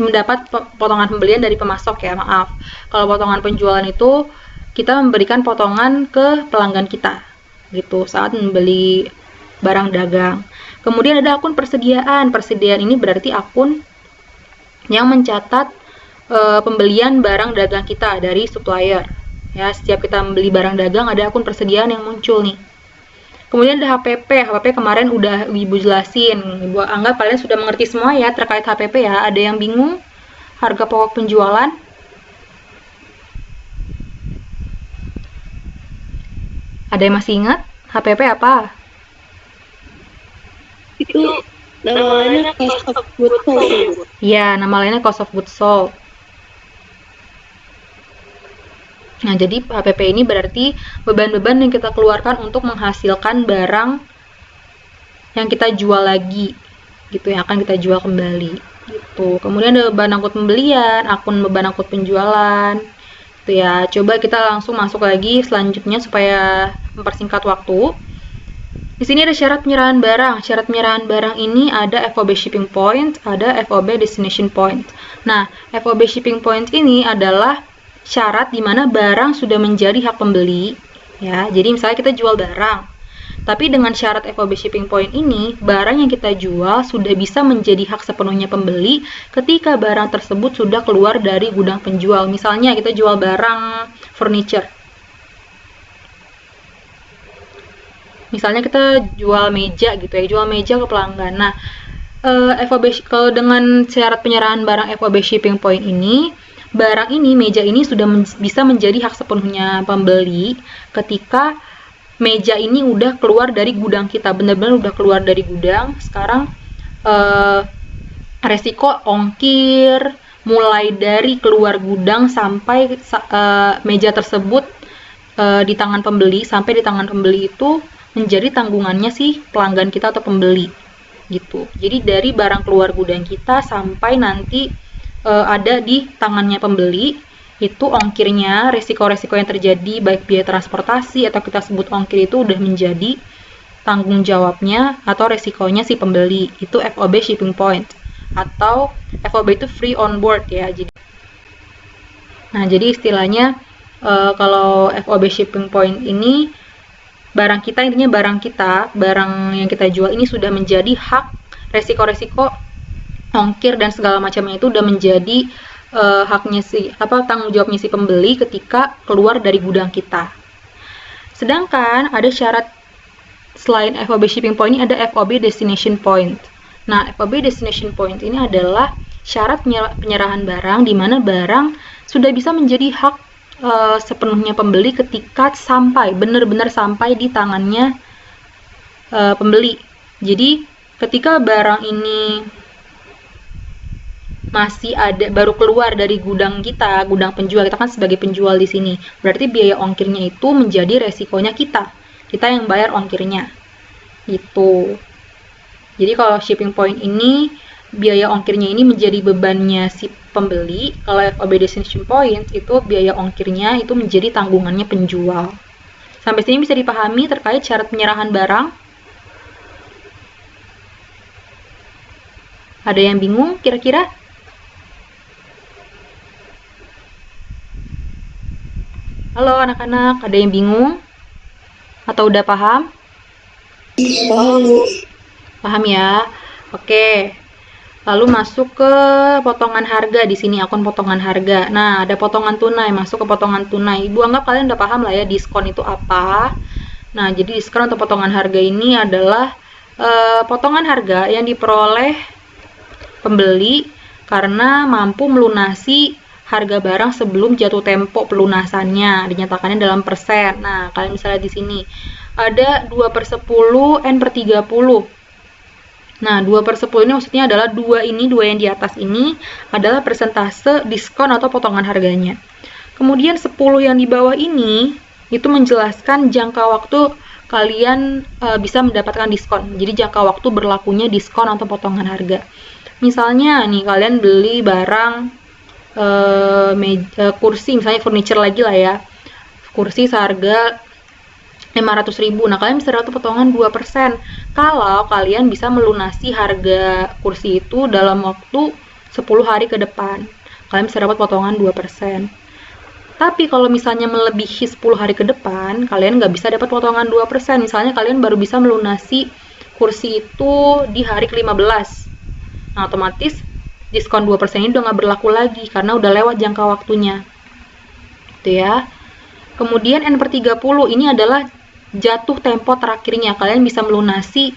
mendapat potongan pembelian dari pemasok ya, maaf. Kalau potongan penjualan itu kita memberikan potongan ke pelanggan kita gitu saat membeli barang dagang. Kemudian ada akun persediaan. Persediaan ini berarti akun yang mencatat pembelian barang dagang kita dari supplier. Ya, setiap kita membeli barang dagang ada akun persediaan yang muncul nih. Kemudian ada HPP. HPP kemarin udah Ibu jelasin. Ibu anggap kalian sudah mengerti semua ya terkait HPP ya. Ada yang bingung? Harga pokok penjualan? Ada yang masih ingat? HPP apa? Itu namanya cost of goods sold, Bu. Ya, nama lainnya cost of goods sold. Nah, jadi HPP ini berarti beban-beban yang kita keluarkan untuk menghasilkan barang yang kita jual lagi, gitu, yang akan kita jual kembali, gitu. Kemudian ada beban angkut pembelian, akun beban angkut penjualan, gitu ya. Coba kita langsung masuk lagi selanjutnya supaya mempersingkat waktu. Di sini ada syarat penyerahan barang. Syarat penyerahan barang ini ada FOB shipping point, ada FOB destination point. Nah, FOB shipping point ini adalah syarat di mana barang sudah menjadi hak pembeli, ya. Jadi misalnya kita jual barang, tapi dengan syarat FOB shipping point ini, barang yang kita jual sudah bisa menjadi hak sepenuhnya pembeli ketika barang tersebut sudah keluar dari gudang penjual. Misalnya kita jual barang furniture. Misalnya kita jual meja gitu ya, jual meja ke pelanggan. Nah, kalau dengan syarat penyerahan barang FOB shipping point ini, barang ini, meja ini sudah bisa menjadi hak sepenuhnya pembeli ketika meja ini udah keluar dari gudang kita, benar-benar udah keluar dari gudang. Sekarang resiko ongkir mulai dari keluar gudang sampai meja tersebut di tangan pembeli, sampai di tangan pembeli itu menjadi tanggungannya si pelanggan kita atau pembeli gitu. Jadi dari barang keluar gudang kita sampai nanti ada di tangannya pembeli, itu ongkirnya, resiko-resiko yang terjadi baik biaya transportasi atau kita sebut ongkir itu udah menjadi tanggung jawabnya atau resikonya si pembeli. Itu FOB shipping point atau FOB itu free on board ya. Jadi istilahnya kalau FOB shipping point ini barang kita, intinya barang yang kita jual ini sudah menjadi hak, resiko-resiko ongkir dan segala macamnya itu udah menjadi haknya tanggung jawabnya si pembeli ketika keluar dari gudang kita. Sedangkan ada syarat selain FOB shipping point ini, ada FOB destination point. Nah, FOB destination point ini adalah syarat penyerahan barang di mana barang sudah bisa menjadi hak sepenuhnya pembeli ketika benar-benar sampai di tangannya pembeli. Jadi ketika barang ini masih ada, baru keluar dari gudang kita, gudang penjual, kita kan sebagai penjual di sini, berarti biaya ongkirnya itu menjadi resikonya kita yang bayar ongkirnya gitu. Jadi kalau shipping point ini biaya ongkirnya ini menjadi bebannya si pembeli. Kalau FOB destination point itu biaya ongkirnya itu menjadi tanggungannya penjual. Sampai sini bisa dipahami terkait syarat penyerahan barang? Ada yang bingung kira-kira? Halo anak-anak, ada yang bingung? Atau udah paham? Paham, Bu. Paham ya? Oke. Lalu masuk ke potongan harga. Di sini akun potongan harga. Nah, ada potongan tunai, masuk ke potongan tunai. Ibu anggap kalian udah paham lah ya diskon itu apa. Nah, jadi diskon atau potongan harga ini adalah potongan harga yang diperoleh pembeli karena mampu melunasi harga barang sebelum jatuh tempo pelunasannya, dinyatakannya dalam persen. Nah, kalian bisa lihat di sini ada 2/10 N/30. Nah, 2/10 ini maksudnya adalah dua yang di atas ini adalah persentase diskon atau potongan harganya. Kemudian 10 yang di bawah ini itu menjelaskan jangka waktu kalian bisa mendapatkan diskon. Jadi jangka waktu berlakunya diskon atau potongan harga. Misalnya nih kalian beli barang kursi, misalnya furniture lagi lah ya. Kursi seharga 500.000. Nah, kalian bisa dapat potongan 2% kalau kalian bisa melunasi harga kursi itu dalam waktu 10 hari ke depan. Kalian bisa dapat potongan 2%. Tapi kalau misalnya melebihi 10 hari ke depan, kalian nggak bisa dapat potongan 2%. Misalnya kalian baru bisa melunasi kursi itu di hari ke-15. Nah, otomatis diskon 2% ini udah nggak berlaku lagi karena udah lewat jangka waktunya. Gitu ya. Kemudian N/30 ini adalah jatuh tempo terakhirnya. Kalian bisa melunasi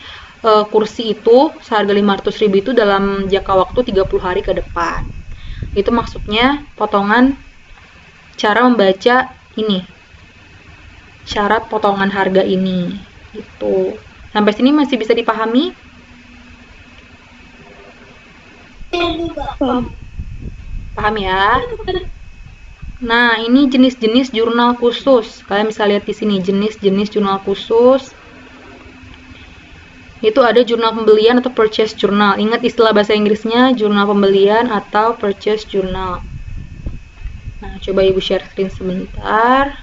kursi itu seharga 500.000 itu dalam jangka waktu 30 hari ke depan. Itu maksudnya potongan cara membaca ini. Syarat potongan harga ini. Gitu. Sampai sini masih bisa dipahami? Paham ya? Nah, ini jenis-jenis jurnal khusus. Kalian bisa lihat di sini jenis-jenis jurnal khusus. Itu ada jurnal pembelian atau purchase journal. Ingat istilah bahasa Inggrisnya, jurnal pembelian atau purchase journal. Nah, coba Ibu share screen sebentar.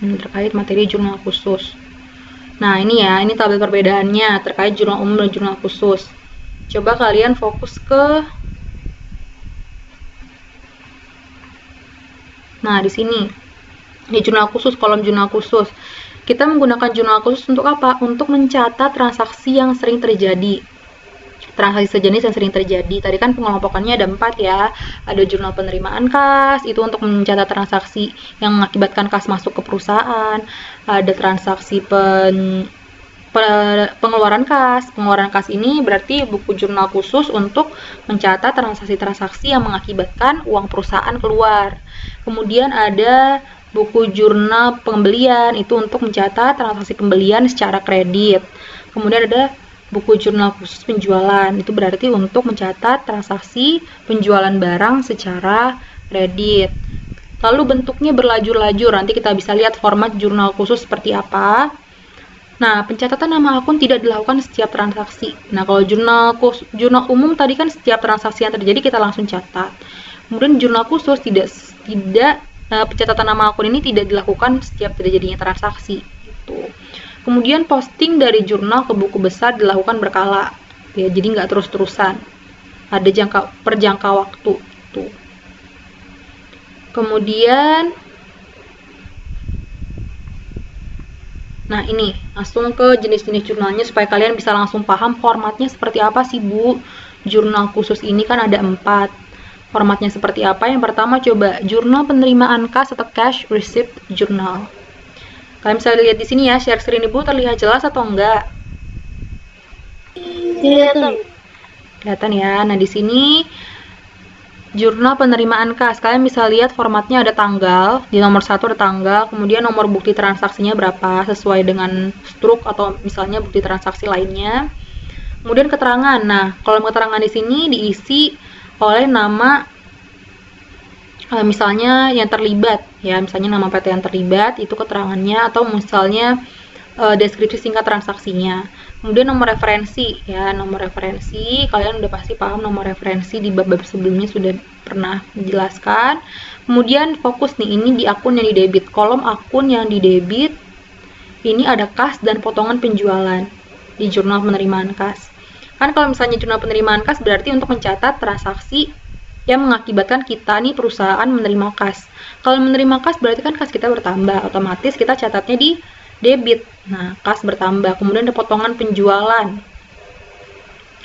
Ini terkait materi jurnal khusus. Nah, ini ya, ini tabel perbedaannya terkait jurnal umum dan jurnal khusus. Coba kalian fokus ke Nah, di sini. Di jurnal khusus, kolom jurnal khusus. Kita menggunakan jurnal khusus untuk apa? Untuk mencatat transaksi yang sering terjadi. Transaksi sejenis yang sering terjadi. Tadi kan pengelompokannya ada 4 ya. Ada jurnal penerimaan kas, itu untuk mencatat transaksi yang mengakibatkan kas masuk ke perusahaan. Ada transaksi pengeluaran kas. Pengeluaran kas ini berarti buku jurnal khusus untuk mencatat transaksi-transaksi yang mengakibatkan uang perusahaan keluar. Kemudian ada buku jurnal pembelian, itu untuk mencatat transaksi pembelian secara kredit. Kemudian ada buku jurnal khusus penjualan, itu berarti untuk mencatat transaksi penjualan barang secara kredit. Lalu bentuknya berlajur-lajur, nanti kita bisa lihat format jurnal khusus seperti apa. Nah, pencatatan nama akun tidak dilakukan setiap transaksi. Nah, kalau jurnal umum tadi kan setiap transaksi yang terjadi kita langsung catat. Kemudian jurnal khusus tidak pencatatan nama akun ini tidak dilakukan setiap terjadinya transaksi. Gitu. Kemudian posting dari jurnal ke buku besar dilakukan berkala. Ya, jadi nggak terus-terusan. Ada per jangka waktu. Gitu. Kemudian nah, ini langsung ke jenis-jenis jurnalnya supaya kalian bisa langsung paham formatnya seperti apa sih, Bu. Jurnal khusus ini kan ada 4. Formatnya seperti apa? Yang pertama coba jurnal penerimaan kas atau cash receipt journal. Kalian bisa lihat di sini ya, share screen Ibu terlihat jelas atau enggak? Kelihatan ya. Nah, di sini jurnal penerimaan kas, kalian bisa lihat formatnya ada tanggal, di nomor 1 ada tanggal, kemudian nomor bukti transaksinya berapa, sesuai dengan struk atau misalnya bukti transaksi lainnya. Kemudian keterangan, nah kolom keterangan di sini diisi oleh nama misalnya yang terlibat, ya misalnya nama PT yang terlibat, itu keterangannya, atau misalnya deskripsi singkat transaksinya. Kemudian nomor referensi, ya nomor referensi, kalian udah pasti paham nomor referensi di bab-bab sebelumnya sudah pernah dijelaskan. Kemudian fokus nih, ini di akun yang didebit, kolom akun yang didebit, ini ada kas dan potongan penjualan di jurnal penerimaan kas. Kan kalau misalnya jurnal penerimaan kas berarti untuk mencatat transaksi yang mengakibatkan kita nih perusahaan menerima kas. Kalau menerima kas berarti kan kas kita bertambah, otomatis kita catatnya di debit. Nah, kas bertambah. Kemudian ada potongan penjualan.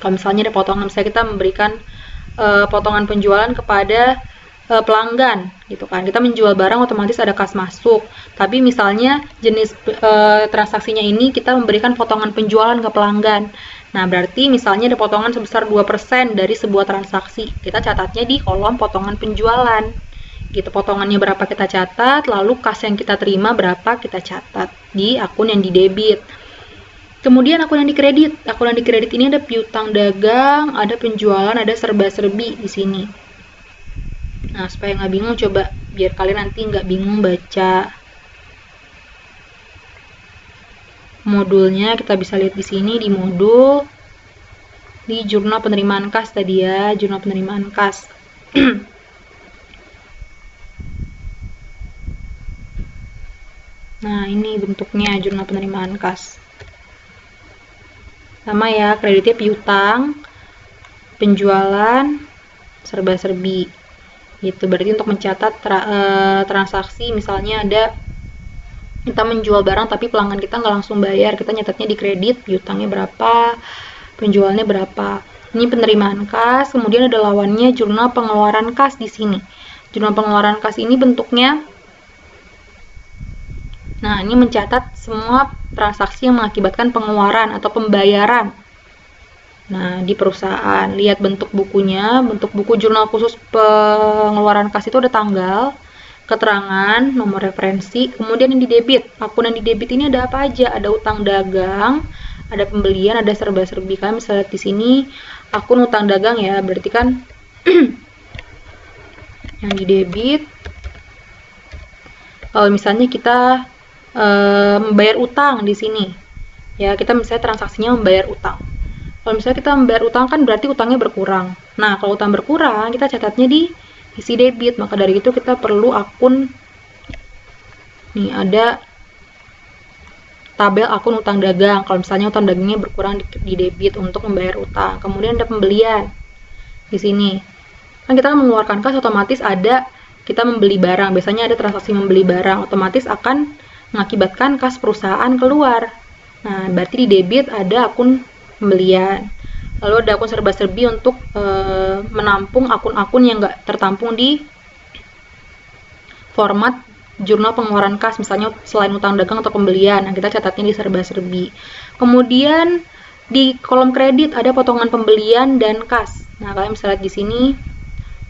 Kalau misalnya ada potongan, misalnya kita memberikan potongan penjualan kepada pelanggan gitu kan. Kita menjual barang otomatis ada kas masuk. Tapi misalnya jenis transaksinya ini kita memberikan potongan penjualan ke pelanggan. Nah, berarti misalnya ada potongan sebesar 2% dari sebuah transaksi. Kita catatnya di kolom potongan penjualan. Gitu, potongannya berapa kita catat, lalu kas yang kita terima berapa kita catat di akun yang didebit. Kemudian akun yang dikredit. Akun yang dikredit ini ada piutang dagang, ada penjualan, ada serba-serbi di sini. Nah, supaya nggak bingung, coba biar kalian nanti nggak bingung baca modulnya. Kita bisa lihat di sini di modul di jurnal penerimaan kas tadi ya, jurnal penerimaan kas. Nah, ini bentuknya jurnal penerimaan kas. Sama ya, kreditnya piutang, penjualan, serba-serbi. Gitu, berarti untuk mencatat transaksi, misalnya ada kita menjual barang tapi pelanggan kita nggak langsung bayar, kita nyatatnya di kredit, piutangnya berapa, penjualnya berapa. Ini penerimaan kas. Kemudian ada lawannya jurnal pengeluaran kas di sini. Jurnal pengeluaran kas ini bentuknya, nah ini mencatat semua transaksi yang mengakibatkan pengeluaran atau pembayaran. Nah, di perusahaan, lihat bentuk bukunya, bentuk buku jurnal khusus pengeluaran kas itu ada tanggal, keterangan, nomor referensi, kemudian yang didebit. Akun yang didebit ini ada apa aja? Ada utang dagang, ada pembelian, ada serba-serbi. Kalian bisa lihat di sini akun utang dagang ya, berarti kan yang didebit. Kalau misalnya kita membayar utang di sini, ya kita misalnya transaksinya membayar utang. Kalau misalnya kita membayar utang kan berarti utangnya berkurang. Nah, kalau utang berkurang, kita catatnya di sisi debit. Maka dari itu kita perlu akun, nih ada tabel akun utang dagang. Kalau misalnya utang dagangnya berkurang di debit untuk membayar utang. Kemudian ada pembelian di sini. Kan kita mengeluarkan kas, otomatis ada kita membeli barang. Biasanya ada transaksi membeli barang, otomatis akan mengakibatkan kas perusahaan keluar. Nah, berarti di debit ada akun pembelian. Lalu ada akun serba-serbi untuk menampung akun-akun yang nggak tertampung di format jurnal pengeluaran kas, misalnya selain utang dagang atau pembelian. Nah, kita catatnya di serba-serbi. Kemudian di kolom kredit ada potongan pembelian dan kas. Nah, kalian bisa lihat di sini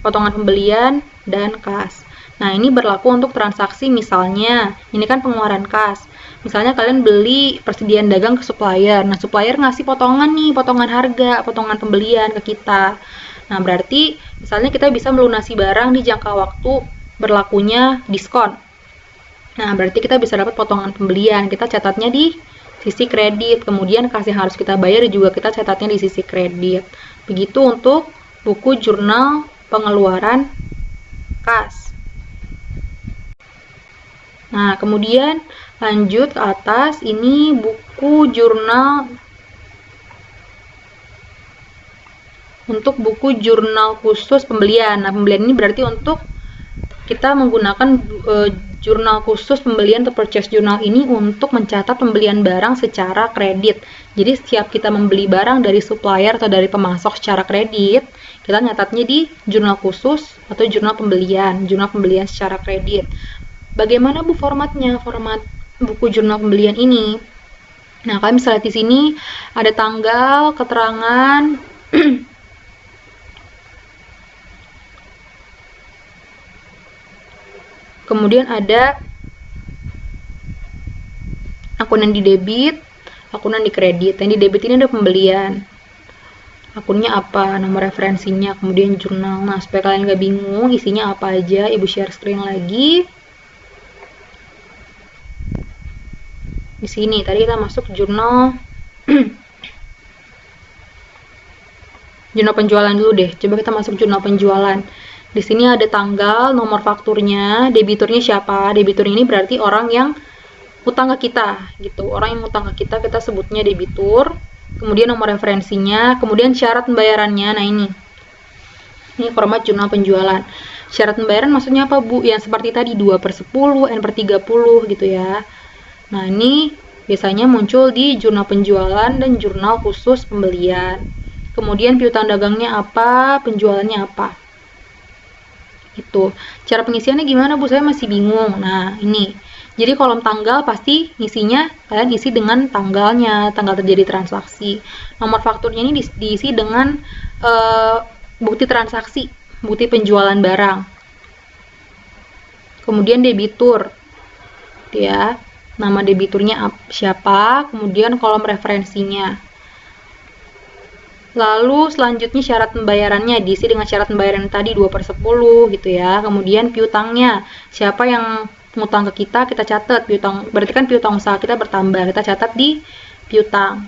potongan pembelian dan kas. Nah, ini berlaku untuk transaksi, misalnya ini kan pengeluaran kas. Misalnya kalian beli persediaan dagang ke supplier. Nah, supplier ngasih potongan nih, potongan harga, potongan pembelian ke kita. Nah, berarti misalnya kita bisa melunasi barang di jangka waktu berlakunya diskon. Nah, berarti kita bisa dapat potongan pembelian. Kita catatnya di sisi kredit. Kemudian kas yang harus kita bayar juga kita catatnya di sisi kredit. Begitu untuk buku jurnal pengeluaran kas. Nah, kemudian lanjut ke atas, ini buku jurnal, untuk buku jurnal khusus pembelian. Nah, pembelian ini berarti untuk kita menggunakan jurnal khusus pembelian atau purchase journal ini untuk mencatat pembelian barang secara kredit. Jadi setiap kita membeli barang dari supplier atau dari pemasok secara kredit, kita nyatatnya di jurnal khusus atau jurnal pembelian secara kredit. Bagaimana Bu formatnya? Format buku jurnal pembelian ini. Nah, kalian bisa lihat di sini ada tanggal, keterangan, kemudian ada akun yang didebit, akun yang dikredit. Yang didebit ini ada pembelian. Akunnya apa, nomor referensinya, kemudian jurnal. Nah, supaya kalian nggak bingung isinya apa aja, Ibu share screen lagi. Di sini tadi kita masuk jurnal jurnal penjualan dulu deh. Coba kita masuk jurnal penjualan. Di sini ada tanggal, nomor fakturnya, debiturnya siapa. Debitur ini berarti orang yang utang ke kita gitu. Orang yang utang ke kita sebutnya debitur. Kemudian nomor referensinya, kemudian syarat pembayarannya. Nah, ini format jurnal penjualan. Syarat pembayaran maksudnya apa, Bu? Yang seperti tadi 2/10, N/30 gitu ya. Nah, ini biasanya muncul di jurnal penjualan dan jurnal khusus pembelian. Kemudian piutang dagangnya apa, penjualannya apa. Itu. Cara pengisiannya gimana Bu? Saya masih bingung. Nah, ini. Jadi kolom tanggal pasti ngisinya kalian isi dengan tanggalnya, tanggal terjadi transaksi. Nomor fakturnya ini diisi dengan bukti transaksi, bukti penjualan barang. Kemudian debitur, ya. Nama debiturnya siapa, kemudian kolom referensinya. Lalu selanjutnya syarat pembayarannya diisi dengan syarat pembayaran tadi 2/10 gitu ya. Kemudian piutangnya, siapa yang ngutang ke kita catat piutang, berarti kan piutang usaha kita bertambah, kita catat di piutang.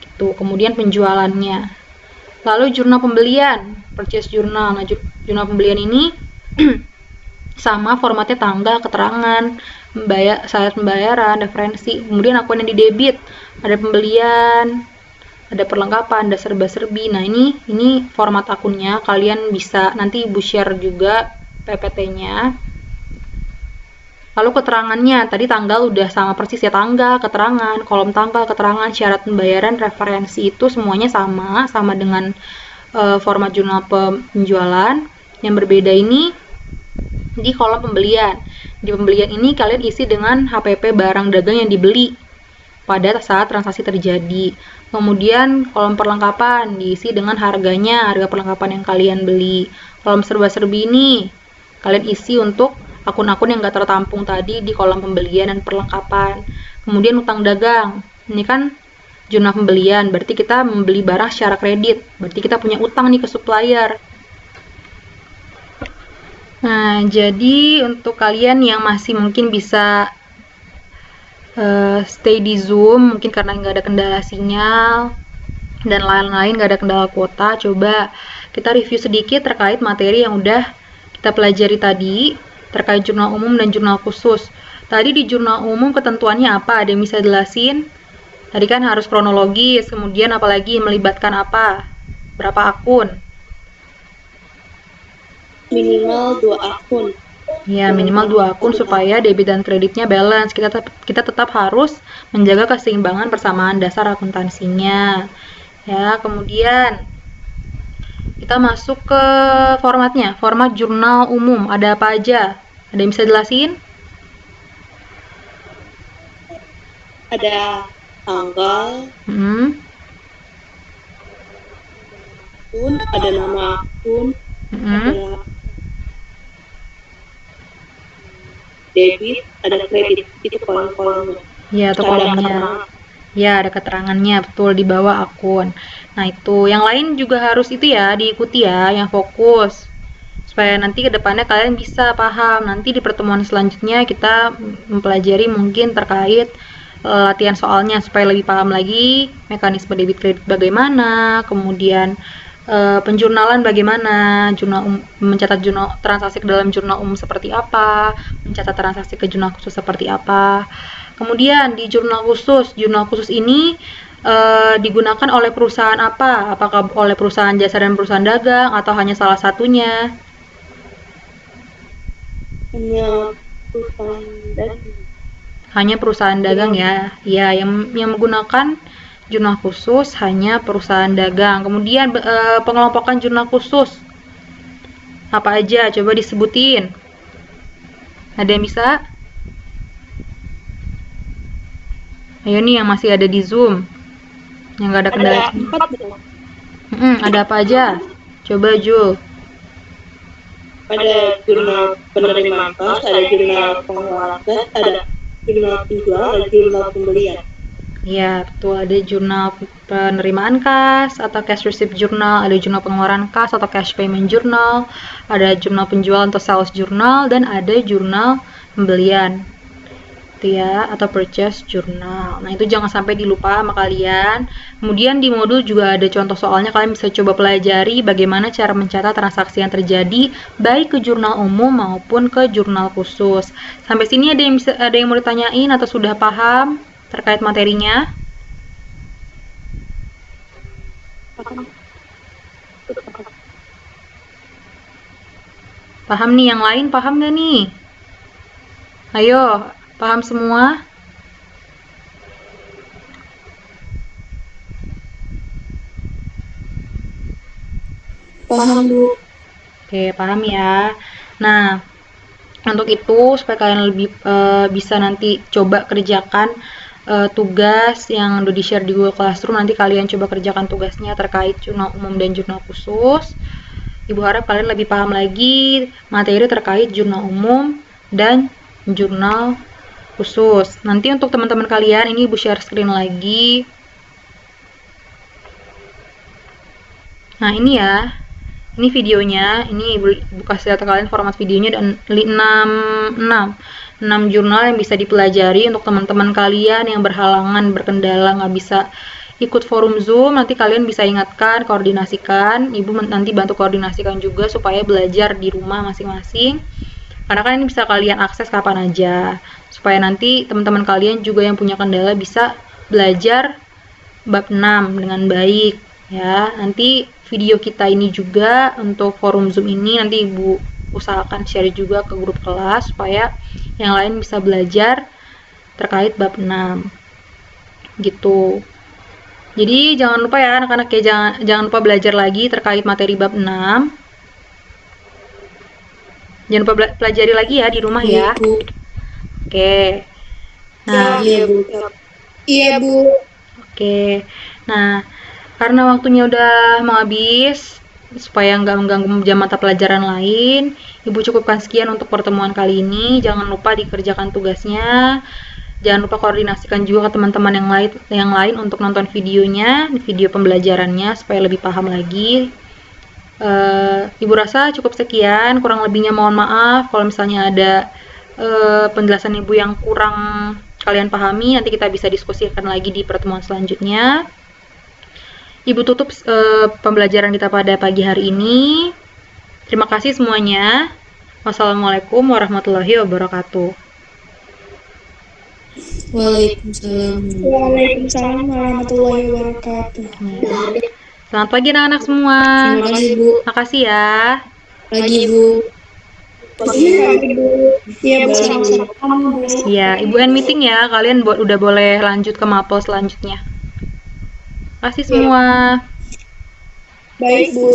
Gitu. Kemudian penjualannya. Lalu jurnal pembelian, purchase journal. Nah, jurnal pembelian ini sama formatnya tanggal, keterangan, syarat pembayaran, referensi. Kemudian akun yang didebit, ada pembelian, ada perlengkapan, ada serba-serbi. Nah, ini format akunnya. Kalian bisa nanti Ibu share juga PPT-nya. Lalu keterangannya, tadi tanggal udah sama persis ya, tanggal, keterangan, kolom tanggal, keterangan, syarat pembayaran, referensi itu semuanya sama dengan format jurnal penjualan. Yang berbeda ini di kolom pembelian. Di pembelian ini kalian isi dengan HPP barang dagang yang dibeli pada saat transaksi terjadi. Kemudian kolom perlengkapan diisi dengan harganya, harga perlengkapan yang kalian beli. Kolom serba-serbi ini kalian isi untuk akun-akun yang nggak tertampung tadi di kolom pembelian dan perlengkapan. Kemudian utang dagang, ini kan jurnal pembelian, berarti kita membeli barang secara kredit, berarti kita punya utang nih ke supplier. Nah, jadi untuk kalian yang masih mungkin bisa stay di Zoom, mungkin karena nggak ada kendala sinyal dan lain-lain, nggak ada kendala kuota, coba kita review sedikit terkait materi yang udah kita pelajari tadi terkait jurnal umum dan jurnal khusus. Tadi di jurnal umum ketentuannya apa? Ada yang bisa jelasin? Tadi kan harus kronologis, kemudian apalagi melibatkan apa? Berapa akun? Minimal 2 akun. Ya, minimal 2 akun supaya debit dan kreditnya balance. Kita tetap harus menjaga keseimbangan persamaan dasar akuntansinya. Ya, kemudian kita masuk ke formatnya. Format jurnal umum, ada apa aja? Ada yang bisa jelasin? Ada tanggal, akun, ada nama akun, ada debit, ada kredit, itu kolom-kolomnya. Ya, atau kolomnya. Ya, ada keterangannya, betul, di bawah akun. Nah, itu. Yang lain juga harus itu ya, diikuti ya, yang fokus. Supaya nanti ke depannya kalian bisa paham. Nanti di pertemuan selanjutnya kita mempelajari mungkin terkait latihan soalnya, supaya lebih paham lagi mekanisme debit kredit bagaimana, kemudian penjurnalan bagaimana, mencatat jurnal transaksi ke dalam jurnal umum seperti apa, mencatat transaksi ke jurnal khusus seperti apa. Kemudian di jurnal khusus ini digunakan oleh perusahaan apa? Apakah oleh perusahaan jasa dan perusahaan dagang atau hanya salah satunya? Hanya perusahaan dagang. Hanya perusahaan dagang ya. Ya, yang menggunakan jurnal khusus hanya perusahaan dagang. Kemudian pengelompokan jurnal khusus apa aja? Coba disebutin. Ada yang bisa? Ayo nih yang masih ada di Zoom, yang nggak ada kendala. Ada 4 gitu. Ada apa aja? Coba Jul. Ada jurnal penerimaan kas, ada jurnal pengeluaran kas, ada jurnal penjualan, ada jurnal pembelian. Ya, betul. Ada jurnal penerimaan kas atau cash receipt journal, ada jurnal pengeluaran kas atau cash payment journal, ada jurnal penjualan atau sales journal, dan ada jurnal pembelian. Itu ya, atau purchase journal. Nah, itu jangan sampai dilupa sama kalian. Kemudian di modul juga ada contoh soalnya, kalian bisa coba pelajari bagaimana cara mencatat transaksi yang terjadi baik ke jurnal umum maupun ke jurnal khusus. Sampai sini ada yang mau ditanyain atau sudah paham terkait materinya? Paham nih, yang lain paham gak nih? Ayo, paham semua? Paham, Bu. Oke, paham ya. Nah, untuk itu supaya kalian lebih bisa nanti coba kerjakan tugas yang udah di-share di Google Classroom, nanti kalian coba kerjakan tugasnya terkait jurnal umum dan jurnal khusus. Ibu harap kalian lebih paham lagi materi terkait jurnal umum dan jurnal khusus. Nanti untuk teman-teman kalian, ini Ibu share screen lagi. Nah, ini ya. Ini videonya, ini Ibu kasih lihat kalian format videonya dan 6 jurnal yang bisa dipelajari untuk teman-teman kalian yang berhalangan, berkendala, nggak bisa ikut forum Zoom. Nanti kalian bisa ingatkan, koordinasikan. Ibu nanti bantu koordinasikan juga supaya belajar di rumah masing-masing. Karena kan ini bisa kalian akses kapan aja. Supaya nanti teman-teman kalian juga yang punya kendala bisa belajar bab 6 dengan baik. Ya, nanti video kita ini juga untuk forum Zoom ini nanti Ibu usahakan share juga ke grup kelas supaya yang lain bisa belajar terkait bab 6. Gitu. Jadi jangan lupa ya anak-anak ya, jangan lupa belajar lagi terkait materi bab 6. Jangan lupa pelajari lagi ya di rumah ya. Oke. Nah, Iya, Bu. Iya, Bu. Oke. Nah, karena waktunya udah mau habis, supaya nggak mengganggu jam mata pelajaran lain, Ibu cukupkan sekian untuk pertemuan kali ini. Jangan lupa dikerjakan tugasnya. Jangan lupa koordinasikan juga ke teman-teman yang lain untuk nonton videonya, video pembelajarannya supaya lebih paham lagi. Ibu rasa cukup sekian. Kurang lebihnya mohon maaf kalau misalnya ada penjelasan Ibu yang kurang kalian pahami. Nanti kita bisa diskusikan lagi di pertemuan selanjutnya. Ibu tutup pembelajaran kita pada pagi hari ini. Terima kasih semuanya. Wassalamualaikum warahmatullahi wabarakatuh. Waalaikumsalam. Waalaikumsalam warahmatullahi wabarakatuh. Selamat pagi anak-anak semua. Terima kasih, Bu. Makasih ya. Pagi, Bu. Pagi, Bu. Iya, Bu. Sama-sama, Bu. Iya, Ibu end meeting ya. Kalian udah boleh lanjut ke mapel selanjutnya. Makasih semua. Baik, Bu.